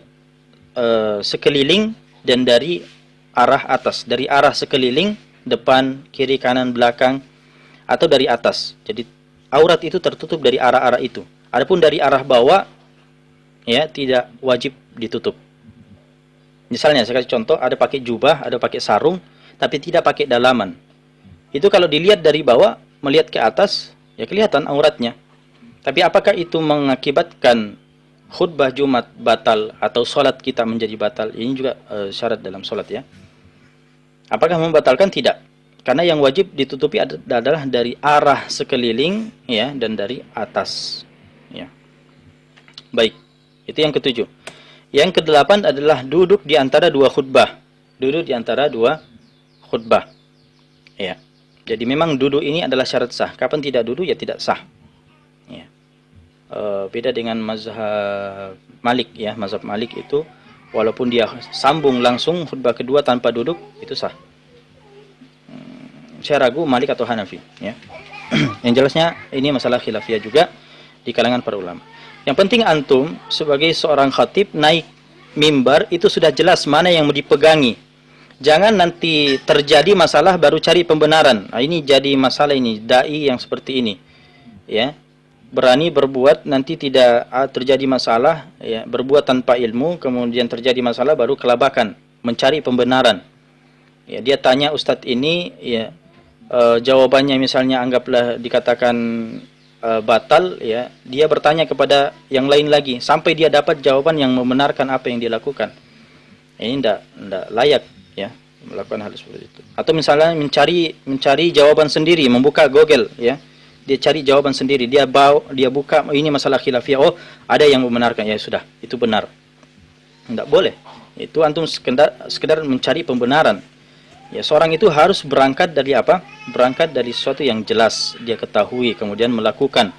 sekeliling dan dari arah atas, dari arah sekeliling, depan, kiri, kanan, belakang, atau dari atas. Jadi aurat itu tertutup dari arah-arah itu. Adapun dari arah bawah, ya tidak wajib ditutup. Misalnya saya kasih contoh, ada pakai jubah, ada pakai sarung, tapi tidak pakai dalaman. Itu kalau dilihat dari bawah, melihat ke atas, ya kelihatan auratnya. Tapi apakah itu mengakibatkan khutbah Jumat batal atau sholat kita menjadi batal? Ini juga syarat dalam sholat ya. Apakah membatalkan? Tidak. Karena yang wajib ditutupi adalah dari arah sekeliling ya, dan dari atas. Ya. Baik, itu yang ketujuh. Yang kedelapan adalah duduk di antara dua khutbah. Duduk di antara dua khutbah. Ya. Jadi memang duduk ini adalah syarat sah. Kapan tidak duduk ya tidak sah. Beda dengan mazhab Malik ya. Mazhab Malik itu walaupun dia sambung langsung khutbah kedua tanpa duduk, itu sah. Saya ragu Malik atau Hanafi ya. Yang jelasnya ini masalah khilafiyah juga di kalangan para ulama. Yang penting antum sebagai seorang khatib naik mimbar itu sudah jelas mana yang mau dipegangi. Jangan nanti terjadi masalah baru cari pembenaran. Nah, ini jadi masalah ini dai yang seperti ini. Ya. Berani berbuat nanti tidak terjadi masalah ya, berbuat tanpa ilmu kemudian terjadi masalah baru kelabakan, mencari pembenaran. Ya, dia tanya ustadz ini ya, jawabannya misalnya anggaplah dikatakan batal ya, dia bertanya kepada yang lain lagi sampai dia dapat jawaban yang membenarkan apa yang dilakukan. Ini tidak layak ya melakukan hal seperti itu. Atau misalnya mencari jawaban sendiri, membuka Google ya. Dia cari jawaban sendiri, dia buka ini masalah khilafiyah. Oh, ada yang membenarkan. Ya sudah, itu benar. Tidak boleh. Itu antum sekedar mencari pembenaran. Ya, seorang itu harus berangkat dari apa? Berangkat dari sesuatu yang jelas dia ketahui kemudian melakukan.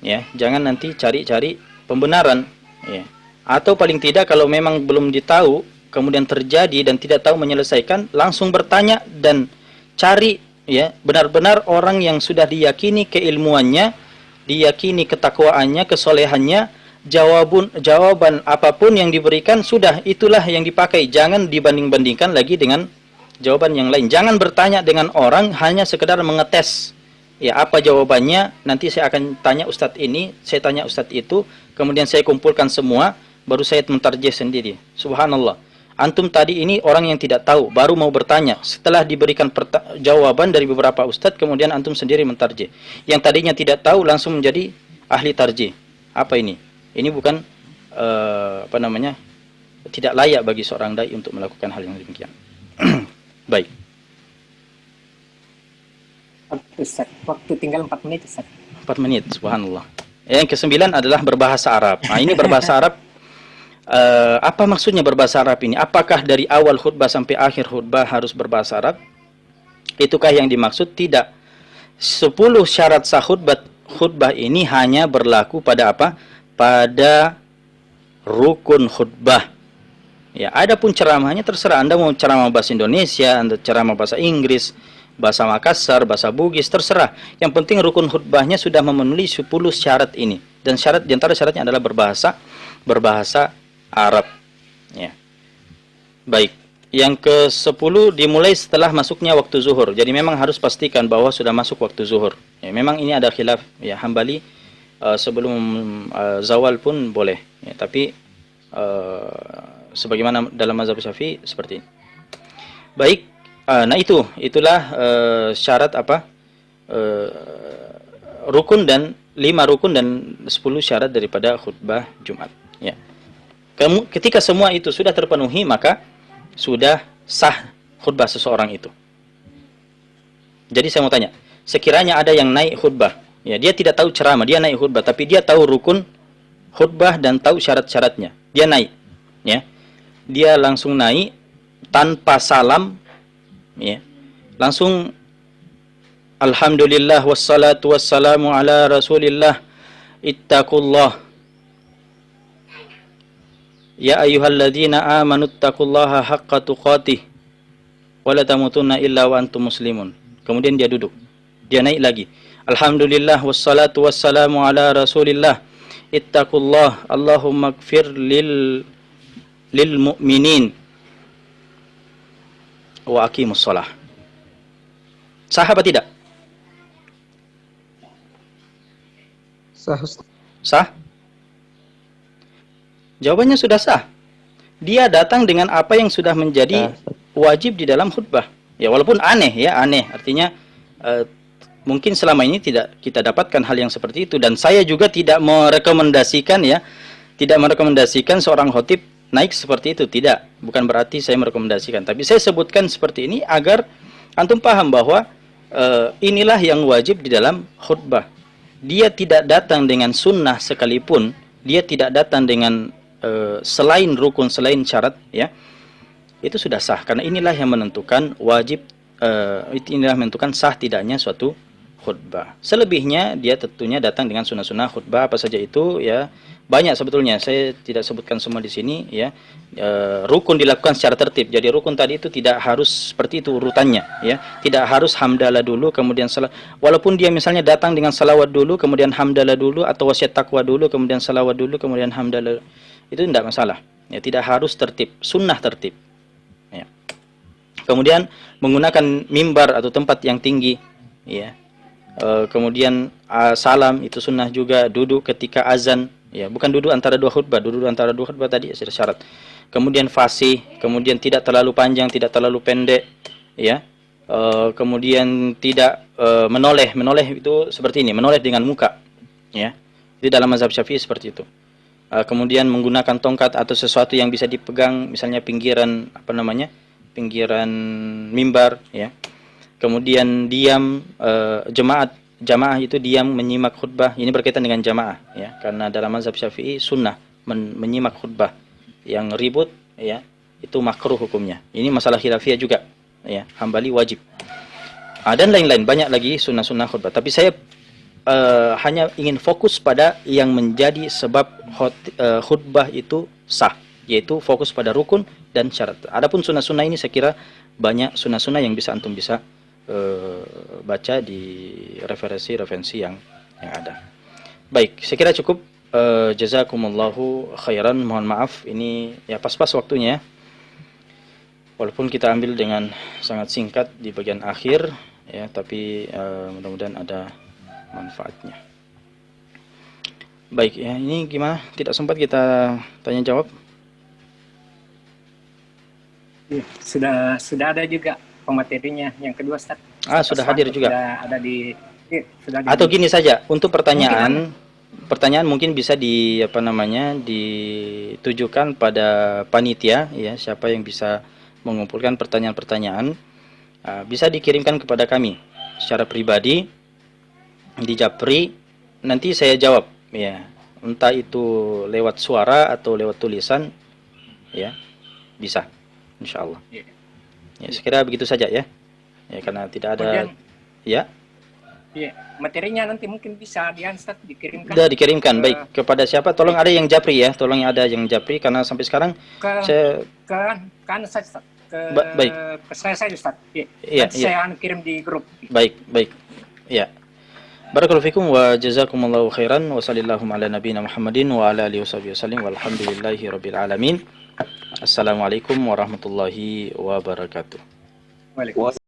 Ya, jangan nanti cari-cari pembenaran, ya. Atau paling tidak kalau memang belum ditahu kemudian terjadi dan tidak tahu menyelesaikan, langsung bertanya dan cari ya benar-benar orang yang sudah diyakini keilmuannya, diyakini ketakwaannya, kesolehannya, jawaban apapun yang diberikan sudah itulah yang dipakai. Jangan dibanding-bandingkan lagi dengan jawaban yang lain. Jangan bertanya dengan orang hanya sekedar mengetes. Ya, apa jawabannya? Nanti saya akan tanya ustadz ini, saya tanya ustadz itu, kemudian saya kumpulkan semua, baru saya mentarjih sendiri. Subhanallah. Antum tadi ini orang yang tidak tahu, baru mau bertanya. Setelah diberikan jawaban dari beberapa ustadz, kemudian antum sendiri mentarjih. Yang tadinya tidak tahu langsung menjadi ahli tarjih. Apa ini? Ini bukan tidak layak bagi seorang dai untuk melakukan hal yang demikian. Baik. Waktu tinggal 4 menit, Ustaz. 4 menit, subhanallah. Yang ke-9 adalah berbahasa Arab. Nah, ini berbahasa Arab. Apa maksudnya berbahasa Arab ini? Apakah dari awal khutbah sampai akhir khutbah harus berbahasa Arab? Itukah yang dimaksud? Tidak. 10 syarat sah khutbah ini hanya berlaku pada apa? Pada rukun khutbah. Ya, adapun ceramahnya terserah Anda mau ceramah bahasa Indonesia, Anda ceramah bahasa Inggris, bahasa Makassar, bahasa Bugis, terserah. Yang penting rukun khutbahnya sudah memenuhi 10 syarat ini. Dan syarat di antara syaratnya adalah berbahasa Arab. Ya. Baik. Yang ke-10 dimulai setelah masuknya waktu zuhur. Jadi memang harus pastikan bahwa sudah masuk waktu zuhur. Ya, memang ini ada khilaf ya, Hambali sebelum zawal pun boleh. Ya, tapi sebagaimana dalam mazhab Syafi'i seperti ini. Baik. Nah itulah syarat apa? Rukun dan 5 rukun dan 10 syarat daripada khutbah Jumat. Ya. Ketika semua itu sudah terpenuhi, maka sudah sah khutbah seseorang itu. Jadi saya mau tanya, sekiranya ada yang naik khutbah, ya dia tidak tahu ceramah, dia naik khutbah, tapi dia tahu rukun khutbah dan tahu syarat-syaratnya. Dia naik, ya. Dia langsung naik tanpa salam, ya. Langsung alhamdulillah wassalatu wassalamu ala rasulillah ittaqullah ya ayyuhalladzina amanu ittaqullaha haqqa tuqatih wa la tamutunna illa wa antum muslimun. Kemudian dia duduk. Dia naik lagi. Alhamdulillah wassalatu wassalamu ala rasulillah ittaqullah Allahumma ighfir lil mu'minin wa aqimus shalah. Sah apa tidak? Sah, Ustaz. Sah? Jawabannya sudah sah. Dia datang dengan apa yang sudah menjadi wajib di dalam khutbah. Ya walaupun aneh ya, aneh. Artinya mungkin selama ini tidak kita dapatkan hal yang seperti itu, dan saya juga tidak merekomendasikan ya, tidak merekomendasikan seorang khatib naik seperti itu, tidak. Bukan berarti saya merekomendasikan, tapi saya sebutkan seperti ini agar antum paham bahwa inilah yang wajib di dalam khutbah. Dia tidak datang dengan sunnah sekalipun, dia tidak datang dengan selain rukun, selain syarat, ya, itu sudah sah. Karena inilah yang menentukan wajib, inilah menentukan sah tidaknya suatu khutbah. Selebihnya dia tentunya datang dengan sunnah-sunnah khutbah apa saja itu ya. Banyak sebetulnya, saya tidak sebutkan semua di sini ya. Rukun dilakukan secara tertib. Jadi rukun tadi itu tidak harus seperti itu urutannya ya. Tidak harus hamdalah dulu kemudian salat. Walaupun dia misalnya datang dengan salawat dulu kemudian hamdalah dulu, atau wasiat takwa dulu kemudian salawat dulu kemudian hamdalah, itu tidak masalah. Ya, tidak harus tertib, sunnah tertib. Ya. Kemudian menggunakan mimbar atau tempat yang tinggi ya. Kemudian salam itu sunnah juga, duduk ketika azan ya, bukan duduk antara dua khutbah, duduk antara dua khutbah tadi sudah syarat. Kemudian fasih, kemudian tidak terlalu panjang, tidak terlalu pendek ya. Kemudian tidak menoleh itu seperti ini, menoleh dengan muka ya. Itu dalam mazhab Syafi'i seperti itu. Kemudian menggunakan tongkat atau sesuatu yang bisa dipegang, misalnya pinggiran pinggiran mimbar ya. Kemudian diam, jamaah itu diam menyimak khutbah. Ini berkaitan dengan jamaah ya, karena dalam mazhab Syafi'i sunnah menyimak khutbah. Yang ribut ya itu makruh hukumnya. Ini masalah khilafiyah juga ya, Hambali wajib. Dan lain-lain banyak lagi sunnah-sunnah khutbah. Tapi saya hanya ingin fokus pada yang menjadi sebab khutbah itu sah, yaitu fokus pada rukun dan syarat. Adapun sunnah-sunnah ini saya kira banyak sunnah-sunnah yang antum bisa baca di referensi yang ada. Baik, saya kira cukup. Jazakumullahu khairan. Mohon maaf ini ya pas-pas waktunya. Walaupun kita ambil dengan sangat singkat di bagian akhir ya, tapi mudah-mudahan ada manfaatnya. Baik ya, ini gimana? Tidak sempat kita tanya jawab? Iya, sudah ada juga pematerinya yang kedua, Ustaz. Sudah hadir juga. Sudah ada di sudah ada. Atau gini saja, untuk pertanyaan mungkin bisa ditujukan pada panitia ya, siapa yang bisa mengumpulkan pertanyaan-pertanyaan bisa dikirimkan kepada kami secara pribadi di Japri, nanti saya jawab ya, entah itu lewat suara atau lewat tulisan ya, bisa insyaallah. Ya, sekira begitu saja ya. Ya, karena tidak ada. Kemudian, ya. Iya, materinya nanti mungkin bisa dikirimkan. Sudah dikirimkan. Baik, kepada siapa? Tolong ada yang Japri ya. Tolong ada yang Japri karena sampai sekarang saya baik. Ke saya Ustaz. Iya, nanti saya kirim di grup. Baik. Ya. Barakallahu fikum wa jazakumullahu khairan wa sallallahu ala nabiyina Muhammadin wa ala alihi wasallam walhamdulillahi rabbil alamin. Assalamualaikum warahmatullahi wabarakatuh. Waalaikumsalam.